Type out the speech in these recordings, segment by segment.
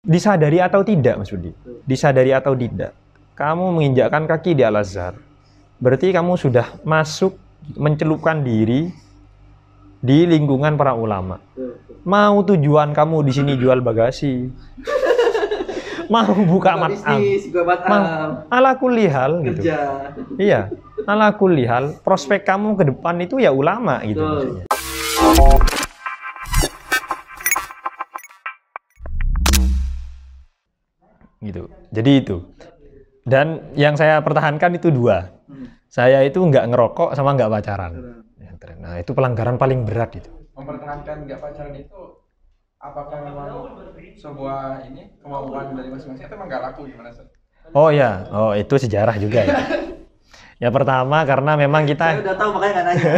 Disadari atau tidak, Mas Budi? Disadari atau tidak, kamu menginjakkan kaki di Al-Azhar, berarti kamu sudah masuk, mencelupkan diri di lingkungan para ulama. Mau tujuan kamu di sini jual bagasi, mau buka mat'am, mau ala kulli hal gitu. Iya, ala kulli hal, prospek kamu ke depan itu ya ulama gitu maksudnya. Gitu. Jadi itu. Dan yang saya pertahankan itu dua. Saya itu nggak ngerokok sama nggak pacaran. Nah, itu pelanggaran paling berat itu. Mempertahankan nggak pacaran itu apakah memang sebuah kemauan dari masing-masing atau emang nggak laku gimana sih? Oh ya, oh itu sejarah juga ya. Ya pertama karena memang kita. Saya udah tahu makanya nggak nanya.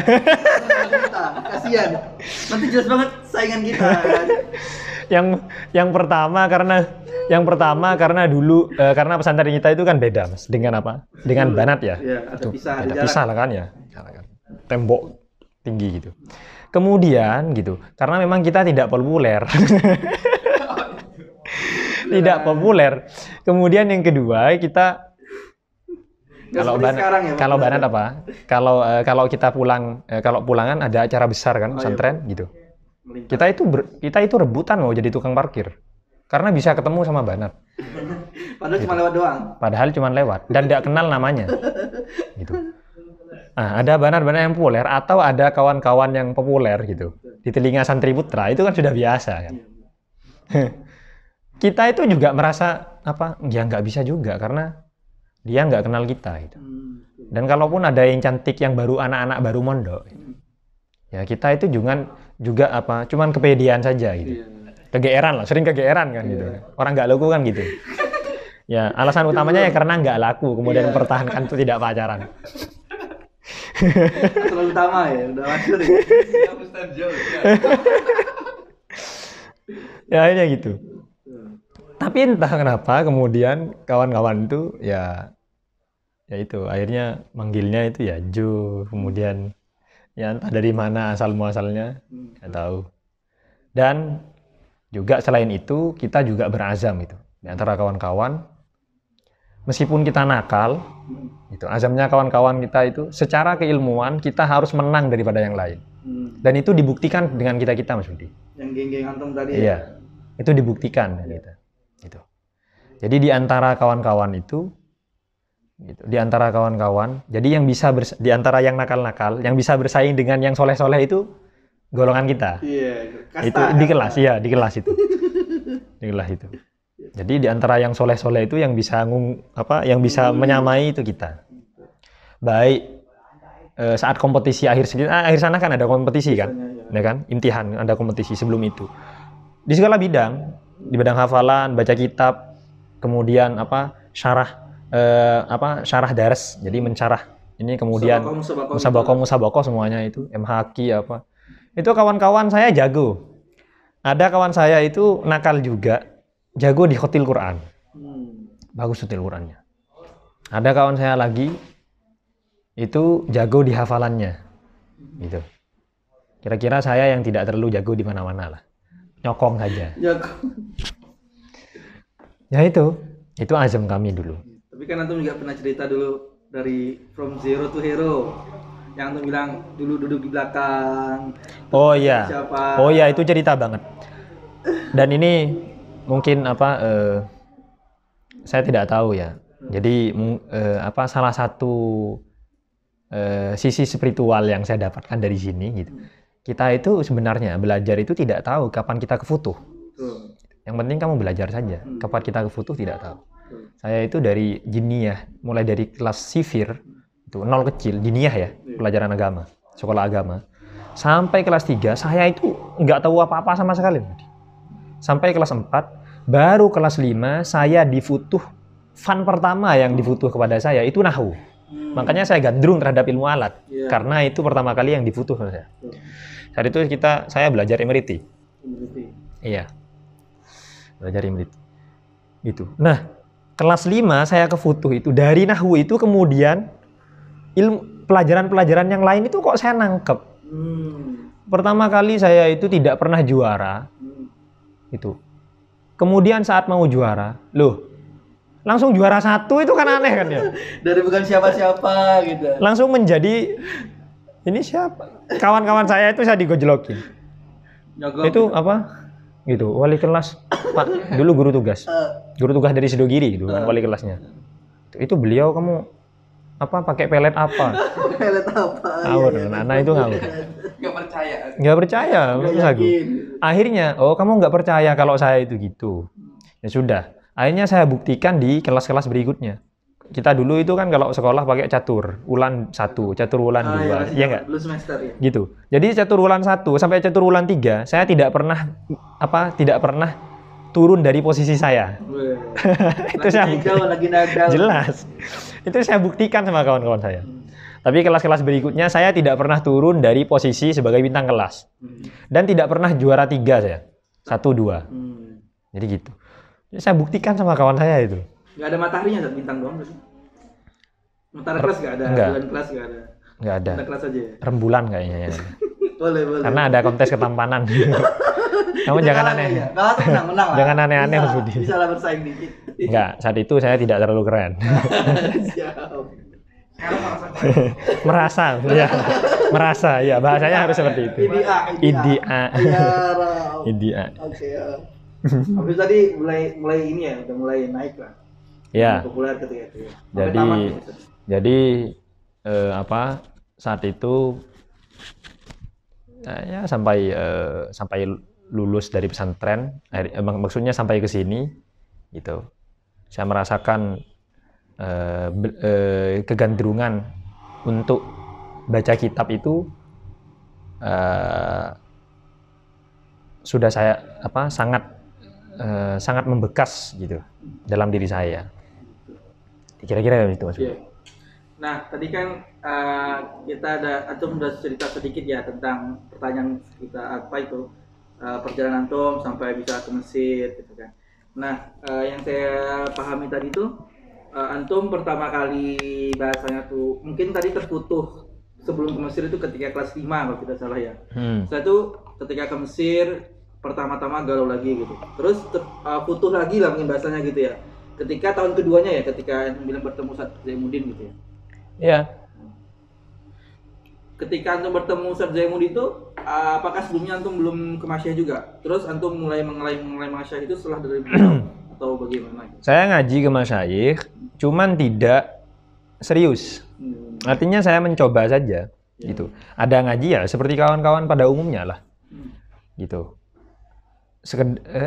Kasihan. Nanti jelas banget saingan kita. Yang pertama karena dulu karena pesantren kita itu kan beda, Mas, dengan apa? Dengan Banat ya. Iya, ada Pisah lah kan ya. Tembok tinggi gitu. Kemudian gitu, karena memang kita tidak populer. Tidak populer. Kemudian yang kedua, kita kalau Banat apa? Kalau kita kalau pulangan ada acara besar kan, pesantren gitu. Kita itu rebutan mau jadi tukang parkir. Karena bisa ketemu sama Banat. Padahal cuma lewat doang. Padahal cuma lewat dan tidak kenal namanya. Gitu. Nah, ada Banat-Banat yang populer atau ada kawan-kawan yang populer gitu. Di telinga santri putra itu kan sudah biasa kan. Kita itu juga merasa apa? Ya nggak bisa juga karena dia nggak kenal kita gitu. Dan kalaupun ada yang cantik yang baru anak-anak baru mondok. Ya kita itu juga apa? Cuman kepedean saja gitu. Kegeeran lah, sering kegeeran kan gitu. Orang nggak laku kan gitu. Ya alasan utamanya ya karena nggak laku, kemudian mempertahankan itu tidak pacaran. Alasan utama ya, udah masyhur ya. Ya akhirnya gitu. Tapi entah kenapa kemudian kawan-kawan itu ya itu akhirnya manggilnya itu ya Jo, kemudian ya entah dari mana asal muasalnya nggak tahu. Dan juga selain itu kita juga berazam itu di antara kawan-kawan, meskipun kita nakal itu azamnya kawan-kawan kita itu secara keilmuan kita harus menang daripada yang lain. Dan itu dibuktikan dengan kita Mas Budi. Yang geng-geng antum tadi. Iya, itu dibuktikan kita. Gitu. Jadi di antara kawan-kawan itu gitu, di antara kawan-kawan, jadi yang bisa di antara yang nakal-nakal, yang bisa bersaing dengan yang soleh-soleh itu golongan kita. Iya, itu di kelas, ya di kelas itu. Di kelas itu. Jadi di antara yang soleh-soleh itu yang bisa yang bisa menyamai itu kita. Baik saat kompetisi akhir sana kan ada kompetisi kan, ya kan? Imtihan ada kompetisi sebelum itu. Di segala bidang, di bidang hafalan, baca kitab, kemudian syarah dars, jadi mencarah. Ini kemudian musabakoh semuanya itu, MHQ apa. Itu kawan-kawan saya jago. Ada kawan saya itu nakal juga, jago di khotil Quran. Bagus khotil Qurannya. Ada kawan saya lagi itu jago di hafalannya. Gitu. Kira-kira saya yang tidak terlalu jago di mana-mana lah. Nyokong saja. Ya itu azam kami dulu. Tapi kan antum juga pernah cerita dulu dari from zero to hero. Yang antum bilang dulu duduk di belakang. Oh iya. Siapa? Oh iya, itu cerita banget. Dan ini mungkin saya tidak tahu ya. Jadi salah satu sisi spiritual yang saya dapatkan dari sini gitu. Kita itu sebenarnya belajar itu tidak tahu kapan kita kefutuh. Yang penting kamu belajar saja. Kapan kita kefutuh tidak tahu. Saya itu dari jiniyah, mulai dari kelas sifir itu 0 kecil, jiniyah ya, pelajaran agama, sekolah agama. Sampai kelas 3 saya itu nggak tahu apa-apa sama sekali. Sampai kelas 4, baru kelas 5 saya difutuh. Fan pertama yang difutuh kepada saya itu nahwu. Makanya saya gandrung terhadap ilmu alat. Karena itu pertama kali yang difutuh saya. Saat itu saya belajar Imriti. Iya. Belajar Imriti. Gitu. Nah, kelas 5 saya kefutuh itu dari nahwu itu kemudian pelajaran-pelajaran yang lain itu kok saya nangkep. Pertama kali saya itu tidak pernah juara. Itu. Kemudian saat mau juara, loh, langsung juara 1 itu kan aneh kan ya? Dari bukan siapa-siapa gitu. Langsung menjadi, ini siapa? Kawan-kawan saya itu saya digojlokin. Nyogok. Itu apa? Gitu, wali kelas, Pak, dulu guru tugas dari Sidogiri gitu kan, wali kelasnya. Itu beliau, kamu apa pakai pelet apa? Pelet apa? Ngawur, anak itu ngawur. Nggak percaya. Nggak percaya, Nggak terus aku. yakin. Akhirnya, oh kamu nggak percaya kalau saya itu gitu. Ya sudah, akhirnya saya buktikan di kelas-kelas berikutnya. Kita dulu itu kan kalau sekolah pakai catur, ulan 1, catur ulan 2, iya nggak? Dulu semester ya. Gitu. Jadi catur ulan 1 sampai catur ulan 3, saya tidak pernah turun dari posisi saya. Itu saya buktikan. Lagi naga. Jelas. Itu saya buktikan sama kawan-kawan saya. Tapi kelas-kelas berikutnya saya tidak pernah turun dari posisi sebagai bintang kelas. Dan tidak pernah juara 3 saya. 1, 2. Jadi gitu. Jadi saya buktikan sama kawan saya itu. Nggak ada mataharinya saat bintang doang sih. Matahari kelas nggak ada, Enggak. bulan kelas nggak ada. Nggak ada. Bintang kelas aja ya? Rembulan kayaknya ya. Boleh. Karena ada kontes ketampanan. Kamu jangan aneh. Ya. Kalah tuh menang lah. Jangan aneh-aneh, Bisa- Mas Budi. Bisa lah bersaing dikit. Enggak, saat itu saya tidak terlalu keren. Siap. Merasa, ya bahasanya harus seperti itu. IDA. Ya, Raf. IDA. Oke ya. Habis tadi mulai ini ya, udah mulai naik lah. Ya, Populer ketika itu ya. Sampai Jadi- tamat ya, Ustaz? jadi saat itu ya sampai lulus dari pesantren, maksudnya sampai ke sini gitu. Saya merasakan kegandrungan untuk baca kitab itu sudah saya sangat membekas gitu dalam diri saya. Kira-kira itu Mas. Iya. Nah, tadi kan kita antum udah cerita sedikit ya tentang pertanyaan kita apa itu perjalanan antum sampai bisa ke Mesir gitu kan. Nah, yang saya pahami tadi itu antum pertama kali bahasanya tuh mungkin tadi terputus sebelum ke Mesir itu ketika kelas 5 kalau tidak salah ya. Setelah itu ketika ke Mesir pertama-tama galau lagi gitu. Terus putus lagi lah mungkin bahasanya gitu ya. Ketika tahun keduanya ya, ketika antum bilang bertemu Ustaz Zainuddin gitu ya. Iya. Ketika antum bertemu Ustaz Zainuddin itu apakah sebelumnya antum belum ke Masyayikh juga? Terus antum mulai Masyayikh itu setelah dari beliau atau bagaimana? Saya ngaji ke masyayikh, cuman tidak serius. Artinya saya mencoba saja, gitu. Ada ngaji ya, seperti kawan-kawan pada umumnya lah, gitu.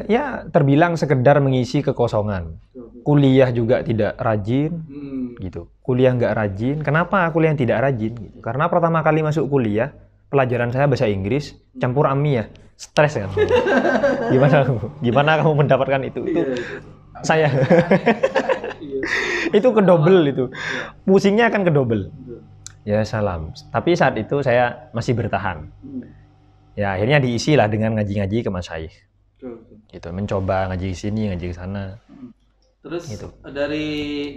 Ya terbilang sekedar mengisi kekosongan. Kuliah juga tidak rajin, gitu. Kuliah nggak rajin. Kenapa kuliah tidak rajin? Gitu. Karena pertama kali masuk kuliah, pelajaran saya bahasa Inggris, campur AMI ya, stres kan. Gimana kamu mendapatkan itu? Itu saya. Itu kedobel itu. Pusingnya akan kedobel. Ya salam. Tapi saat itu saya masih bertahan. Ya akhirnya diisi lah dengan ngaji-ngaji ke masyayikh. Gitu, mencoba ngaji ke sini, ngaji ke sana. Terus Gitu. dari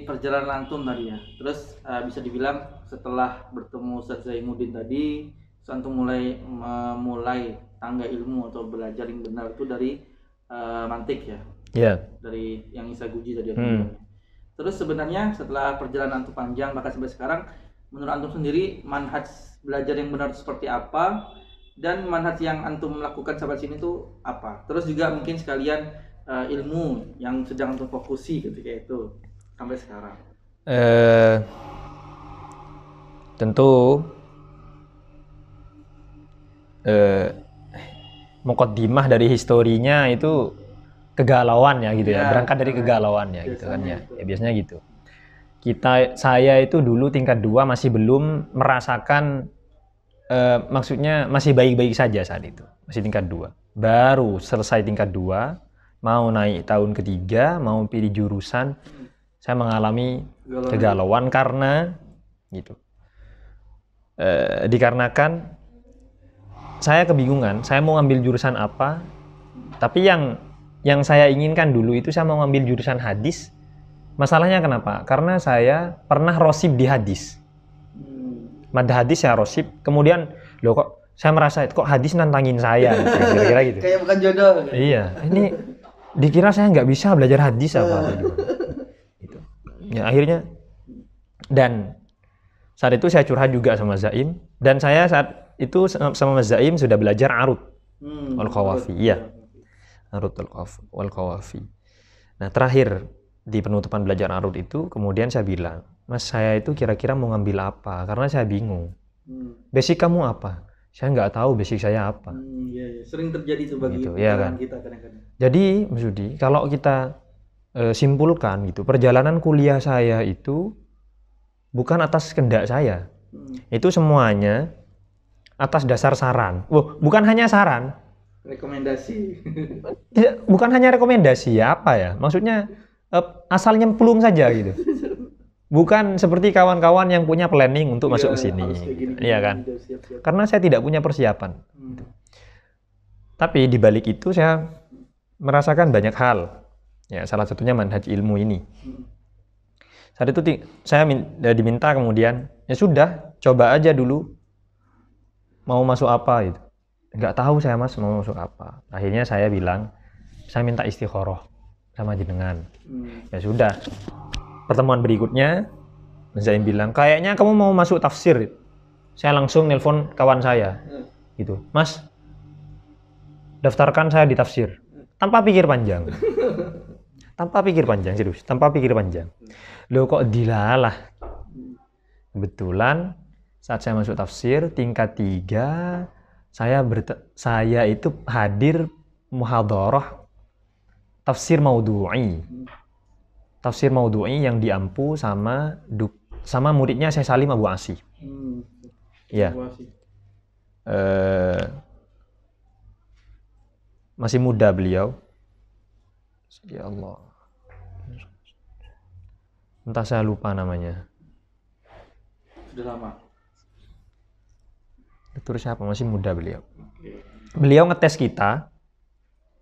perjalanan antum tadi ya. Terus bisa dibilang setelah bertemu Ustaz Zainuddin tadi, antum mulai tangga ilmu atau belajar yang benar itu dari mantik ya. Iya. Dari yang Isa Guji tadi antum bilang. Terus sebenarnya setelah perjalanan antum panjang bahkan sampai sekarang, menurut antum sendiri manhaj belajar yang benar itu seperti apa dan manhaj yang antum lakukan sampai sini tuh apa? Terus juga mungkin sekalian ilmu yang sedang antum fokusi ketika itu sampai sekarang. Tentu muqaddimah dari historinya itu kegalauan ya gitu ya, berangkat dari kegalauan ya gitu kan ya. Ya biasanya gitu. Saya itu dulu tingkat 2 masih belum merasakan maksudnya masih baik-baik saja saat itu. Masih tingkat 2. Baru selesai tingkat 2, mau naik tahun ketiga, mau pilih jurusan, saya mengalami kegalauan karena gitu. Dikarenakan saya kebingungan, saya mau ngambil jurusan apa, tapi yang saya inginkan dulu itu saya mau ngambil jurusan hadis. Masalahnya kenapa? Karena saya pernah rosib di hadis. Mada hadis saya rosib, kemudian loh kok saya merasa kok hadis nantangin saya, kira-kira gitu. Kayak bukan jodoh. Iya, ini dikira saya nggak bisa belajar hadis apa gitu. Gitu. Ya akhirnya, dan saat itu saya curhat juga sama Zaim, dan saya saat itu sama Mas Zaim sudah belajar arud wal qawafi. Iya, arud wal qawafi. Nah terakhir di penutupan belajar arud itu, kemudian saya bilang, Mas, saya itu kira-kira mau ngambil apa, karena saya bingung. Basic kamu apa? Saya nggak tahu basic saya apa. Iya. Sering terjadi itu bagi Gitu, ya kan? kita kadang-kadang. Jadi Mas Yudi, kalau kita simpulkan gitu, perjalanan kuliah saya itu bukan atas kehendak saya. Itu semuanya atas dasar saran. Bukan hanya saran. Rekomendasi. Bukan hanya rekomendasi, ya apa ya? Maksudnya asal nyemplung saja gitu. Bukan seperti kawan-kawan yang punya planning untuk masuk ke sini. Iya kan? Siap-siap. Karena saya tidak punya persiapan. Tapi di balik itu saya merasakan banyak hal. Ya, salah satunya manhaj ilmu ini. Saat itu saya diminta kemudian, ya sudah, coba aja dulu mau masuk apa gitu. Nggak tahu saya, Mas, mau masuk apa. Akhirnya saya bilang, saya minta istikharah sama jenengan. Ya sudah. Pertemuan berikutnya, Zaim bilang, kayaknya kamu mau masuk tafsir. Saya langsung nelpon kawan saya, gitu. Mas, daftarkan saya di tafsir. Tanpa pikir panjang. Tanpa pikir panjang, serius. Tanpa pikir panjang. Loh kok dilalah. Kebetulan saat saya masuk tafsir tingkat 3, saya itu hadir muhadharah tafsir maudhu'i. Tafsir maudhu'i yang diampu sama muridnya Syekh Salim Abu Asy. Iya. Masih muda beliau. Ya Allah. Entah saya lupa namanya. Sudah lama. Terus siapa? Masih muda beliau. Beliau ngetes kita,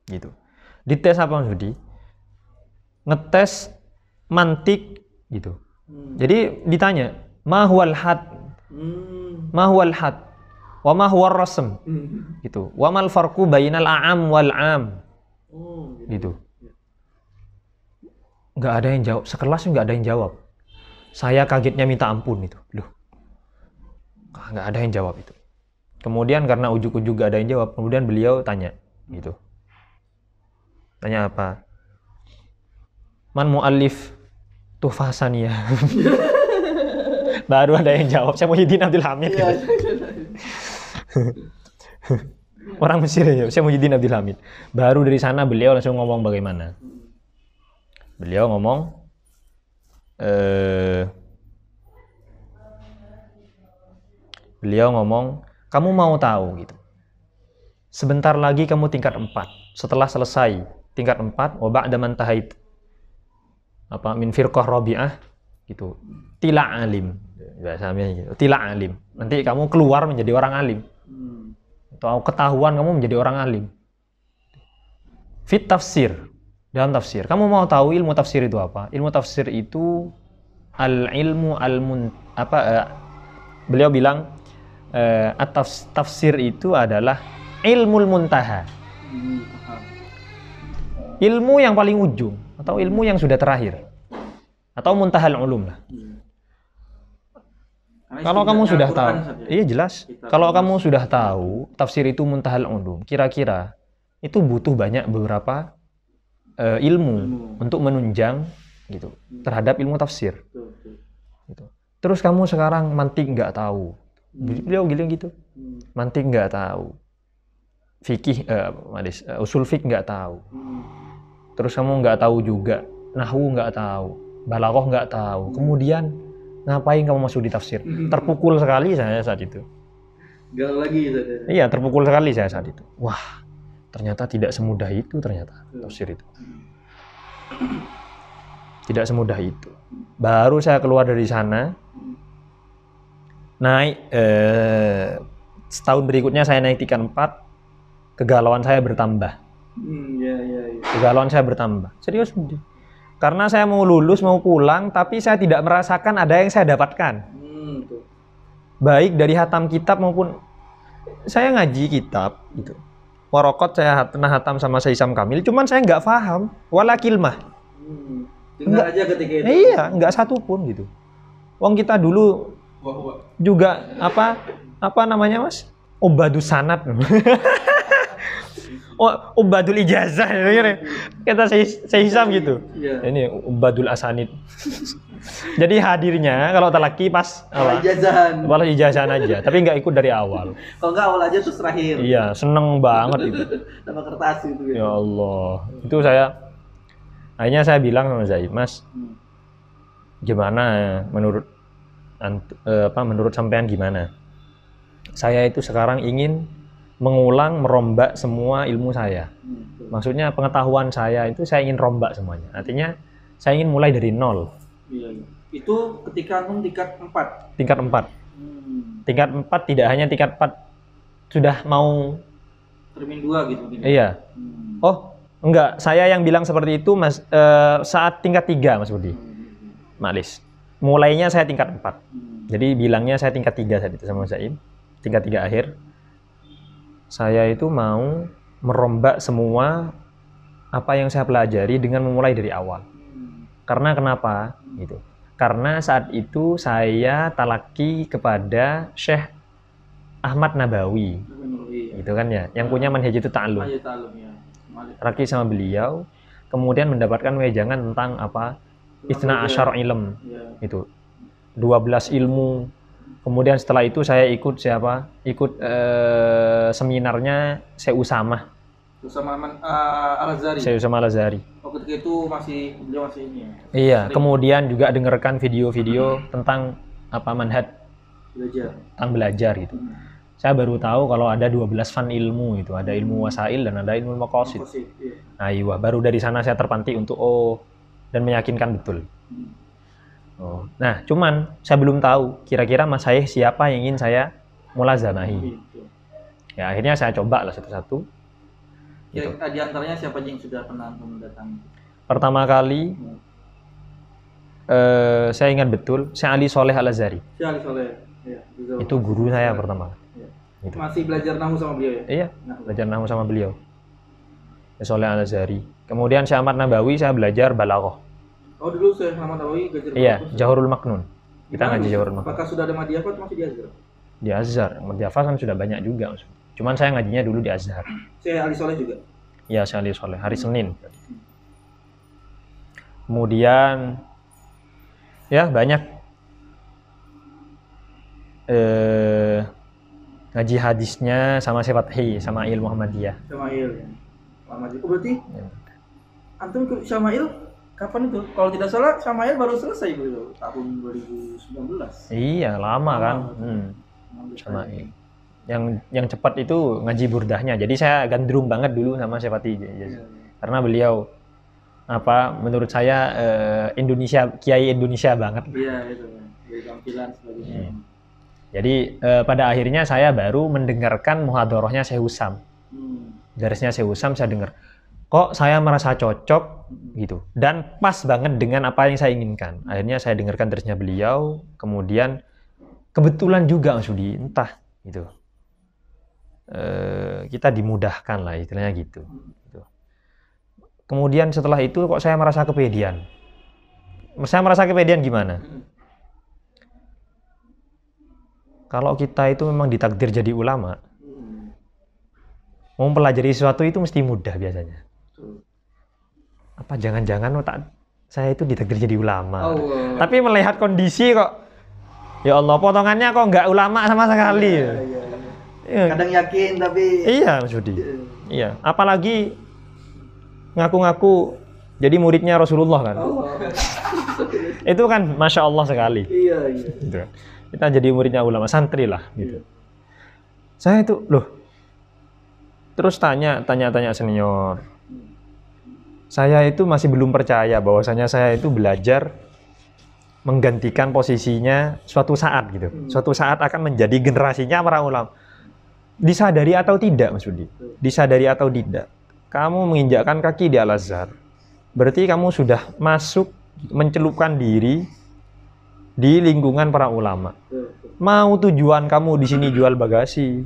gitu. Dites apa Mas Budi? Ngetes mantik, gitu. Jadi ditanya, ma huwal had? Ma huwal had? Wa ma huwar rasm? Gitu. Wa mal farqu bainal a'am wal 'am? Gitu. Nggak ada yang jawab, sekelas nggak ada yang jawab. Saya kagetnya minta ampun itu. Loh, nggak ada yang jawab itu. Kemudian karena ujuk-ujuk nggak ada yang jawab, kemudian beliau tanya, gitu. Tanya apa? Man mu'allif Tuhfah Hasaniyah. Baru ada yang jawab, saya Muhyiddin Abdul Hamid. Gitu. Orang Mesir ya, saya Muhyiddin Abdul Hamid. Baru dari sana beliau langsung ngomong bagaimana? Beliau ngomong, kamu mau tahu gitu. Sebentar lagi kamu tingkat 4. Setelah selesai tingkat 4, wa ba'da man tahait min firqah rabi'ah gitu. Tila alim. Biasanya gitu. Tila alim. Nanti kamu keluar menjadi orang alim. Atau ketahuan kamu menjadi orang alim. Fit tafsir. Dalam tafsir. Kamu mau tahu ilmu tafsir itu apa? Ilmu tafsir itu beliau bilang tafsir itu adalah ilmul muntaha. Ilmu yang paling ujung atau ilmu yang sudah terakhir. Atau muntahal ulum lah. Kalau kamu sudah tahu, iya jelas. Kalau kamu sudah tahu tafsir itu muntahal ulum, kira-kira itu butuh banyak beberapa ilmu untuk menunjang gitu terhadap ilmu tafsir. Gitu. Terus kamu sekarang mantik nggak tahu, beliau bilang gitu, mantik nggak tahu, fikih, usul fik nggak tahu, terus kamu nggak tahu juga, nahwu nggak tahu, balaghah nggak tahu, kemudian ngapain kamu masuk di tafsir? Terpukul sekali saya saat itu. Galau lagi saja. Iya, terpukul sekali saya saat itu. Wah, ternyata tidak semudah itu ternyata tafsir itu. Tidak semudah itu. Baru saya keluar dari sana, naik setahun berikutnya saya naik tingkat 4, kegalauan saya bertambah. Kegalauan saya bertambah. Serius, Budi. Karena saya mau lulus, mau pulang, tapi saya tidak merasakan ada yang saya dapatkan. Baik dari hatam kitab maupun saya ngaji kitab gitu. Warokot saya pernah hatam sama Syekh Hisam Kamil, cuman saya nggak paham wala kilmah. Dengar aja ketika itu. Iya, nggak satu pun gitu. Wong kita dulu juga apa namanya Mas? Ubadus sanad. Ubadul ijazah kata saya Hisam gitu. Iya. Ini ubadul asanid. Jadi hadirnya kalau talaki pas Ijazahan. Balas ijazahan aja, tapi nggak ikut dari awal. Kalau nggak awal aja terus terakhir. Iya, seneng banget itu. Sama kertas gitu Ya Allah, itu akhirnya saya bilang sama Zaid, Mas, gimana menurut menurut sampean gimana? Saya itu sekarang ingin mengulang, merombak semua ilmu saya. Maksudnya pengetahuan saya itu saya ingin rombak semuanya. Artinya saya ingin mulai dari nol. Iya. Itu ketika antum tingkat 4. Tingkat 4. Tingkat 4 tidak hanya tingkat 4 sudah mau termin 2 gitu. Iya. Oh, enggak. Saya yang bilang seperti itu Mas saat tingkat 3 Mas Budi. Maklis. Mulainya saya tingkat 4. Jadi bilangnya saya tingkat 3 saat itu sama Zaid. Tingkat 3 akhir. Saya itu mau merombak semua apa yang saya pelajari dengan memulai dari awal. Karena kenapa? Gitu. Karena saat itu saya talaki kepada Syekh Ahmad Nabawi. Gitu kan ya, yang punya manhaj itu ta'allum. Talaki sama beliau, kemudian mendapatkan wejangan tentang apa? Itsna asyar ilm. Itu. 12 ilmu. Kemudian setelah itu saya ikut siapa? Ikut seminarnya Syekh Usamah. Al-Azhari. Syekh Usamah Al-Azhari. Waktu itu beliau masih ini ya. Iya, kemudian juga dengarkan video-video tentang apa manhaj tentang belajar gitu. Saya baru tahu kalau ada 12 fan ilmu itu, ada ilmu wasail dan ada ilmu maqasid. Iya. Nah, iya, baru dari sana saya terpantik untuk dan meyakinkan betul. Nah, cuman saya belum tahu kira-kira Mas Syekh siapa yang ingin saya mulazamahi. Ya, akhirnya saya coba lah satu-satu. Ya, di antaranya siapa yang sudah pernah mendatangi? Pertama kali saya ingat betul, Syekh Ali Soleh Al-Azhari. Syekh Ali Soleh. Ya, itu guru saya pertama. Ya. Gitu. Masih belajar nahwu sama beliau ya? Iya, belajar nahwu sama beliau. Syekh Soleh Al-Azhari. Kemudian Syekh Ahmad Nabawi saya belajar balaghah. Oh, dulu Syekh Ahmad Nabawi belajar Iya, Jawharul Maknun. Kita ngaji Jawharul Maknun. Apakah sudah ada Madiafat atau masih di Azhar? Di Azhar. Madiafat kan sudah banyak juga. Cuman saya ngajinya dulu di Azhar. Syekh Ali Soleh juga? Iya, Syekh Ali Soleh. Hari Senin. Kemudian ya banyak ngaji hadisnya sama Syekh Fathi, sama Il Muhammadiyah. Syama'il. Muhammadiyah. Oh, berarti antum ikut Syama'il kapan itu? Kalau tidak salah Syama'il baru selesai itu tahun 2019. Iya, lama kan. Syama'il. Yang cepat itu ngaji burdahnya. Jadi saya gandrung banget dulu sama Syekh Fathi. Karena beliau menurut saya Kiai Indonesia banget. Iya, itu. Dari tampilan sebagainya. Jadi pada akhirnya saya baru mendengarkan muhadharahnya Syekh Usam. Darisnya Syekh Usam saya dengar. Kok saya merasa cocok gitu. Dan pas banget dengan apa yang saya inginkan. Akhirnya saya dengarkan darisnya beliau, kemudian kebetulan juga Mas Budi, entah gitu. Kita dimudahkan lah istilahnya gitu. Kemudian setelah itu kok saya merasa kepedean. Saya merasa kepedean gimana? Kalau kita itu memang ditakdir jadi ulama, mau mempelajari sesuatu itu mesti mudah biasanya. Apa jangan-jangan saya itu ditakdir jadi ulama? Tapi melihat kondisi kok, ya Allah, potongannya kok nggak ulama sama sekali. Kadang yakin tapi. Iya, Mas Budi. Iya, apalagi ngaku-ngaku jadi muridnya Rasulullah kan. Itu kan Masya Allah sekali. Iya. Gitu. Kita jadi muridnya ulama, santri lah gitu. Saya itu terus tanya senior. Saya itu masih belum percaya bahwasanya saya itu belajar menggantikan posisinya suatu saat gitu. Suatu saat akan menjadi generasinya para ulama. Disadari atau tidak, Mas Budi? Disadari atau tidak? Kamu menginjakkan kaki di Al-Azhar, berarti kamu sudah masuk mencelupkan diri di lingkungan para ulama. Mau tujuan kamu di sini jual bagasi,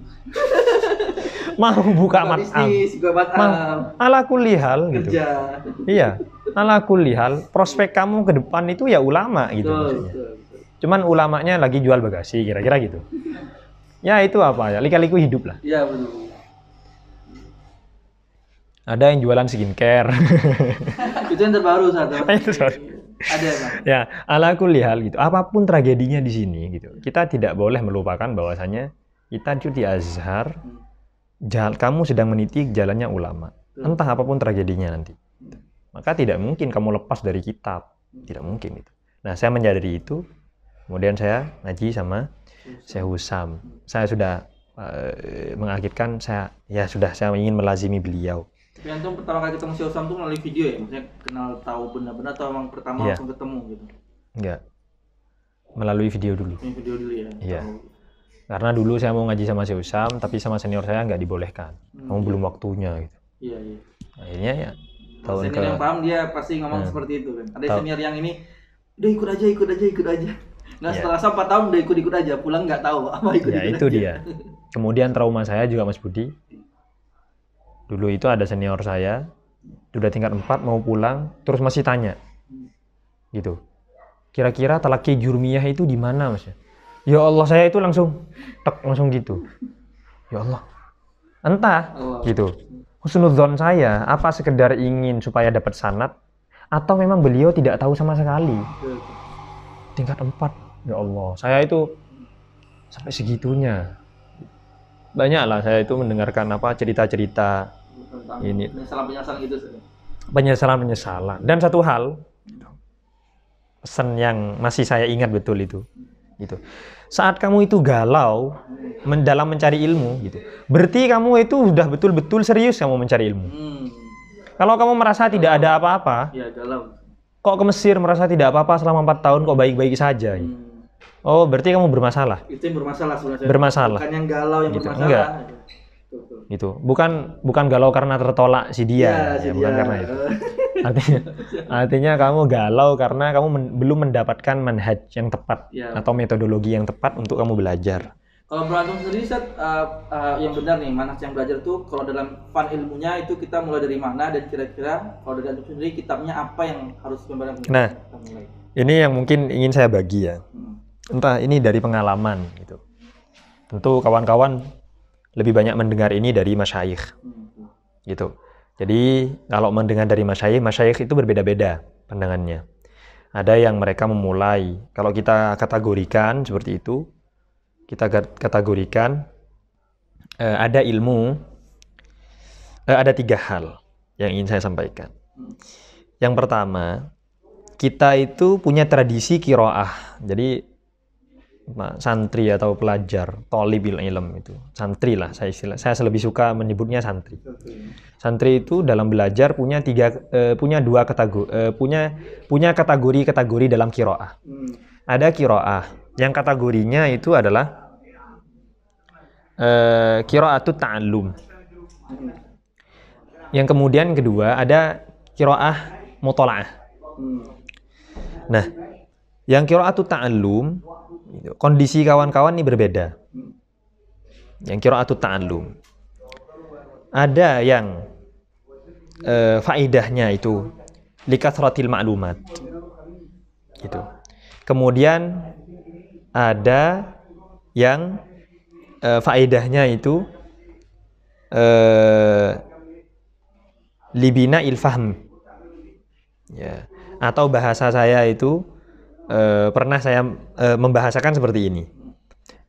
mau buka Buka mat'am, bisnis, buka mat'am, ala kulli hal gitu. kerja. Iya, ala kulli hal, prospek kamu ke depan itu ya ulama gitu Betul, maksudnya. betul, betul. Cuman ulamanya lagi jual bagasi, kira-kira gitu. Ya itu apa ya, lika-liku hidup lah. Iya, betul. Ada yang jualan skincare. Itu yang terbaru saat Itu sorry. ada Bang. Ya, ala kulli hal gitu. Apapun tragedinya di sini gitu. Kita tidak boleh melupakan bahwasanya kita itu di Azhar, kamu sedang meniti jalannya ulama. Entah apapun tragedinya nanti. Maka tidak mungkin kamu lepas dari kitab. Tidak mungkin itu. Nah, saya menyadari itu. Kemudian saya ngaji sama Syekh Husam. Saya sudah mengakhirkan saya ingin melazimi beliau. Tapi antum pertama kali ketemu Syekh Usam tuh melalui video ya? Maksudnya kenal tahu benar-benar atau emang pertama Iya. langsung ketemu gitu? Enggak. Melalui video dulu. Ini video dulu ya? Iya. Tahu. Karena dulu saya mau ngaji sama Syekh Husam, tapi sama senior saya nggak dibolehkan. Kamu belum waktunya gitu. Iya, iya. Akhirnya ya tahun Senior yang paham dia pasti ngomong seperti itu kan. Ada senior yang ini, udah ikut aja. Nah Iya. setelah 4 tahun udah ikut aja, pulang nggak tahu apa ikut Ya itu dia. Kemudian trauma saya juga Mas Budi. Dulu itu ada senior saya, sudah tingkat 4 mau pulang, terus masih tanya. Gitu. Kira-kira talaki jurmiyah itu di mana, Mas? Ya Allah, saya itu langsung gitu. Ya Allah. Entah gitu. Husnudzon saya apa sekedar ingin supaya dapat sanad atau memang beliau tidak tahu sama sekali. Tingkat 4. Ya Allah, saya itu sampai segitunya. Banyaklah saya itu mendengarkan cerita-cerita ini penyesalan gitu. penyesalan. Dan satu hal, pesan yang masih saya ingat betul itu, gitu. Saat kamu itu galau dalam mencari ilmu, gitu, berarti kamu itu sudah betul-betul serius kamu mencari ilmu. Kalau kamu merasa tidak ada apa-apa, Ya galau. kok ke Mesir merasa tidak apa-apa selama 4 tahun kok baik-baik saja, gitu. Oh, berarti kamu bermasalah. Itu yang bermasalah sebenarnya. Bermasalah. Bukan yang galau yang Gitu. bermasalah. Enggak. Gitu. Bukan galau karena tertolak si dia, Ya, bukan karena itu. Artinya kamu galau karena kamu belum mendapatkan manhaj yang tepat atau metodologi yang tepat untuk kamu belajar. Kalau berantum sendiri, yang benar nih, manhaj yang belajar tuh kalau dalam fan ilmunya itu kita mulai dari mana dan kira-kira kalau dari antum sendiri kitabnya apa yang harus memang Nah, kita mulai? Ini yang mungkin ingin saya bagi ya. Entah ini dari pengalaman gitu. Tentu kawan-kawan lebih banyak mendengar ini dari masyayikh. Gitu. Jadi kalau mendengar dari masyayikh itu berbeda-beda pandangannya. Ada yang mereka memulai, kalau kita kategorikan seperti itu, kita kategorikan ada ilmu, ada 3 hal yang ingin saya sampaikan. Yang pertama, kita itu punya tradisi qiraah. Jadi santri atau pelajar, thalibul ilm itu. Santri lah saya lebih suka menyebutnya santri. Santri itu dalam belajar punya dua kategori, punya kategori dalam qiraah. Ada qiraah yang kategorinya itu adalah qiraatut ta'allum. Yang kemudian kedua ada qiraah muthala'ah. Nah, yang qiraatut ta'allum, kondisi kawan-kawan ini berbeda. Yang qiraatut ta'allum, ada yang faedahnya itu likathratil ma'lumat, gitu. Kemudian ada yang faedahnya itu libina ilfahm, ya. Atau bahasa saya itu pernah saya membahasakan seperti ini.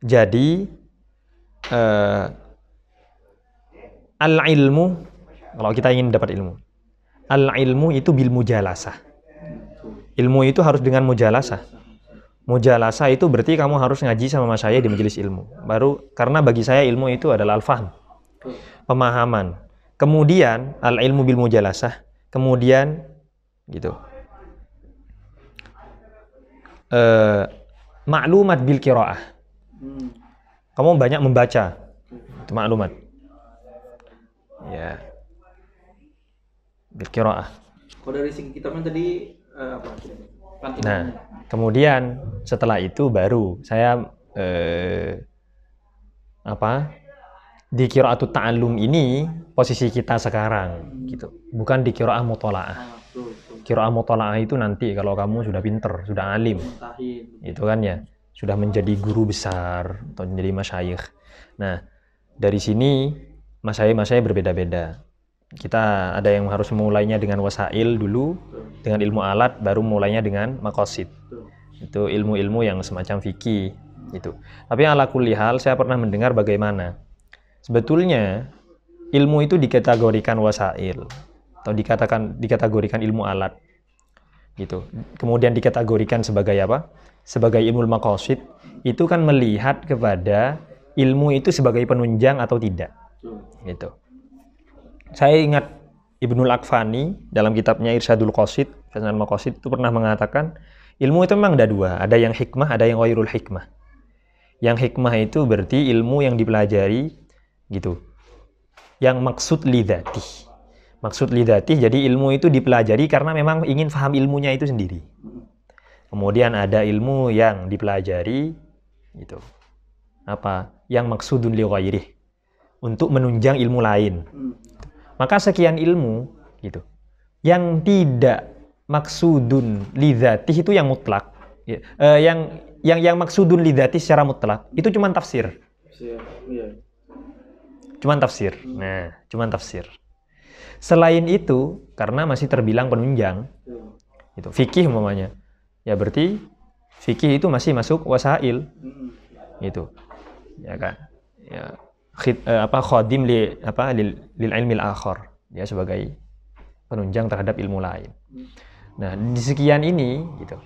Jadi al-ilmu, kalau kita ingin dapat ilmu, al-ilmu itu bil mujalasah. Ilmu itu harus dengan mujalasah. Mujalasah itu berarti kamu harus ngaji sama saya di majelis ilmu. Karena bagi saya ilmu itu adalah al-fahm, pemahaman. Kemudian al-ilmu bil mujalasah. Kemudian gitu. Maklumat bil qiraah. Kamu banyak membaca. Itu maklumat. Ya. Bil qiraah. Kalau dari segi kitabnya tadi apa? Nah, kemudian setelah itu baru saya di qiraatut ta'allum ini posisi kita sekarang gitu. Bukan di qiraah muthala'ah. Qiraah muthala'ah itu nanti kalau kamu sudah pinter, sudah alim. Itu kan ya, sudah menjadi guru besar atau menjadi masyayikh. Nah, dari sini masyayikh berbeda-beda. Kita ada yang harus mulainya dengan wasail dulu, dengan ilmu alat, baru mulainya dengan maqasid. Itu ilmu-ilmu yang semacam fikih itu. Tapi ala kulli hal saya pernah mendengar bagaimana sebetulnya ilmu itu dikategorikan wasail atau dikategorikan ilmu alat gitu. Kemudian dikategorikan sebagai apa? Sebagai ilmu maqasid. Itu kan melihat kepada ilmu itu sebagai penunjang atau tidak. Gitu. Saya ingat Ibnul Aqfani dalam kitabnya Irsyadul Qasid, Fathul Maqasid itu pernah mengatakan ilmu itu memang ada dua, ada yang hikmah, ada yang ghairul hikmah. Yang hikmah itu berarti ilmu yang dipelajari gitu. Yang maksud lidzati. Maksud lidzati jadi ilmu itu dipelajari karena memang ingin paham ilmunya itu sendiri. Kemudian ada ilmu yang dipelajari gitu. Apa? Yang maksudun li ghairih. Untuk menunjang ilmu lain. Maka sekian ilmu gitu. Yang tidak maksudun lidzatih itu yang mutlak. Yang maksudun lidzatih secara mutlak itu cuma tafsir. Cuman tafsir. Nah, cuman tafsir. Selain itu, karena masih terbilang penunjang, itu fikih umpamanya. Ya berarti fikih itu masih masuk wasail. Gitu. Ya kan? Ya khadim lil ilmil akhar, dia sebagai penunjang terhadap ilmu lain. Nah, di sekian ini gitu.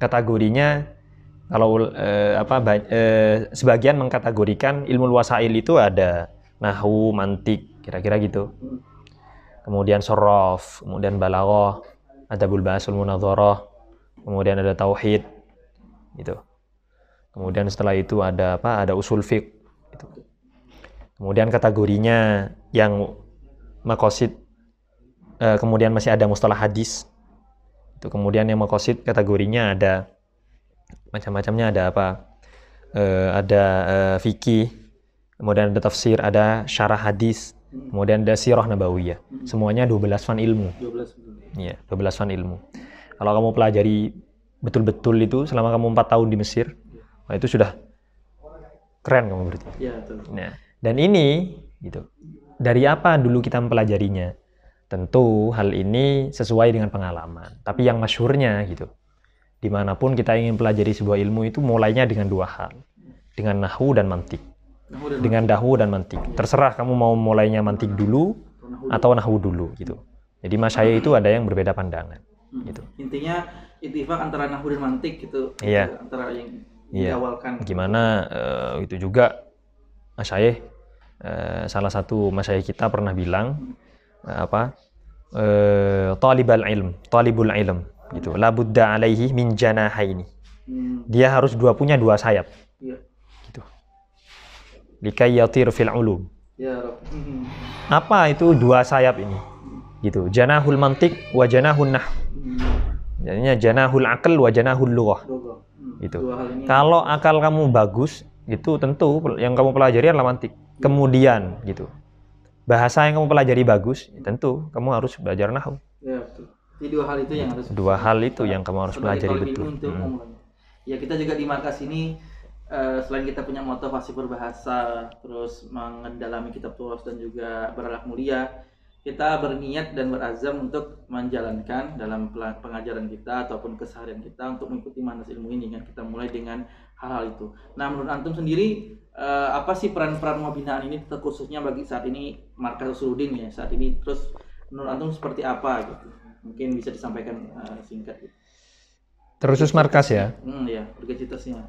Kategorinya kalau sebagian mengkategorikan ilmu wasail itu ada nahwu, mantik, kira-kira gitu. Kemudian shoraf, kemudian balaghah, adabul bahsul munadharah, kemudian ada tauhid gitu. Kemudian setelah itu ada apa? Ada usul fiqh gitu. Kemudian kategorinya yang maqasid, kemudian masih ada mustalah hadis. Itu kemudian yang maqasid kategorinya ada macam-macamnya, ada apa? Ada fikih, kemudian ada tafsir, ada syarah hadis, kemudian ada sirah nabawiyah. Semuanya 12 fan ilmu. 12. Iya, 12 fan ilmu. Kalau kamu pelajari betul-betul itu selama kamu 4 tahun di Mesir, nah itu sudah keren kamu berarti. Iya, betul. Nah, dan ini gitu. Dari apa dulu kita mempelajarinya? Tentu hal ini sesuai dengan pengalaman. Tapi yang masyhurnya gitu. Dimanapun kita ingin pelajari sebuah ilmu itu mulainya dengan dua hal. Dengan nahwu dan mantik. Dengan nahwu dan mantik. Terserah kamu mau mulainya mantik dulu atau nahwu dulu gitu. Jadi masyayikh itu ada yang berbeda pandangan gitu. Intinya ittifaq antara nahwu dan mantik gitu. Iya. Antara yang diawalkan. Gimana itu juga masyayikh, salah satu masyayikh kita pernah bilang talibul ilm gitu, la budda alaihi min janahaini. Dia harus punya dua sayap. Gitu. Likai yatir fil ulum. Ya Rabb. Apa itu dua sayap ini? Gitu. Janahul mantiq wa janahun nahw. Jadinya janahul aql wa janahul lughah. Gitu. Kalau akal kamu bagus, itu tentu yang kamu pelajari adalah mantik. Kemudian gitu. Bahasa yang kamu pelajari bagus, tentu kamu harus belajar nahwu. Ya, betul. Jadi dua hal itu yang harus yang kamu harus pelajari betul. Ya, kita juga di markas ini selain kita punya motivasi berbahasa, terus mendalami kitab tulis dan juga berakhlak mulia, kita berniat dan berazam untuk menjalankan dalam pengajaran kita ataupun keseharian kita untuk mengikuti manhaj ilmu ini kan. Kita mulai dengan hal-hal itu. Nah, menurut antum sendiri apa sih peran-peran pembinaan ini terkhususnya bagi saat ini Markas Usuluddin ya saat ini, terus menurut antum seperti apa gitu? Mungkin bisa disampaikan singkat gitu. Terkhusus markas ya? Ya, organisasinya.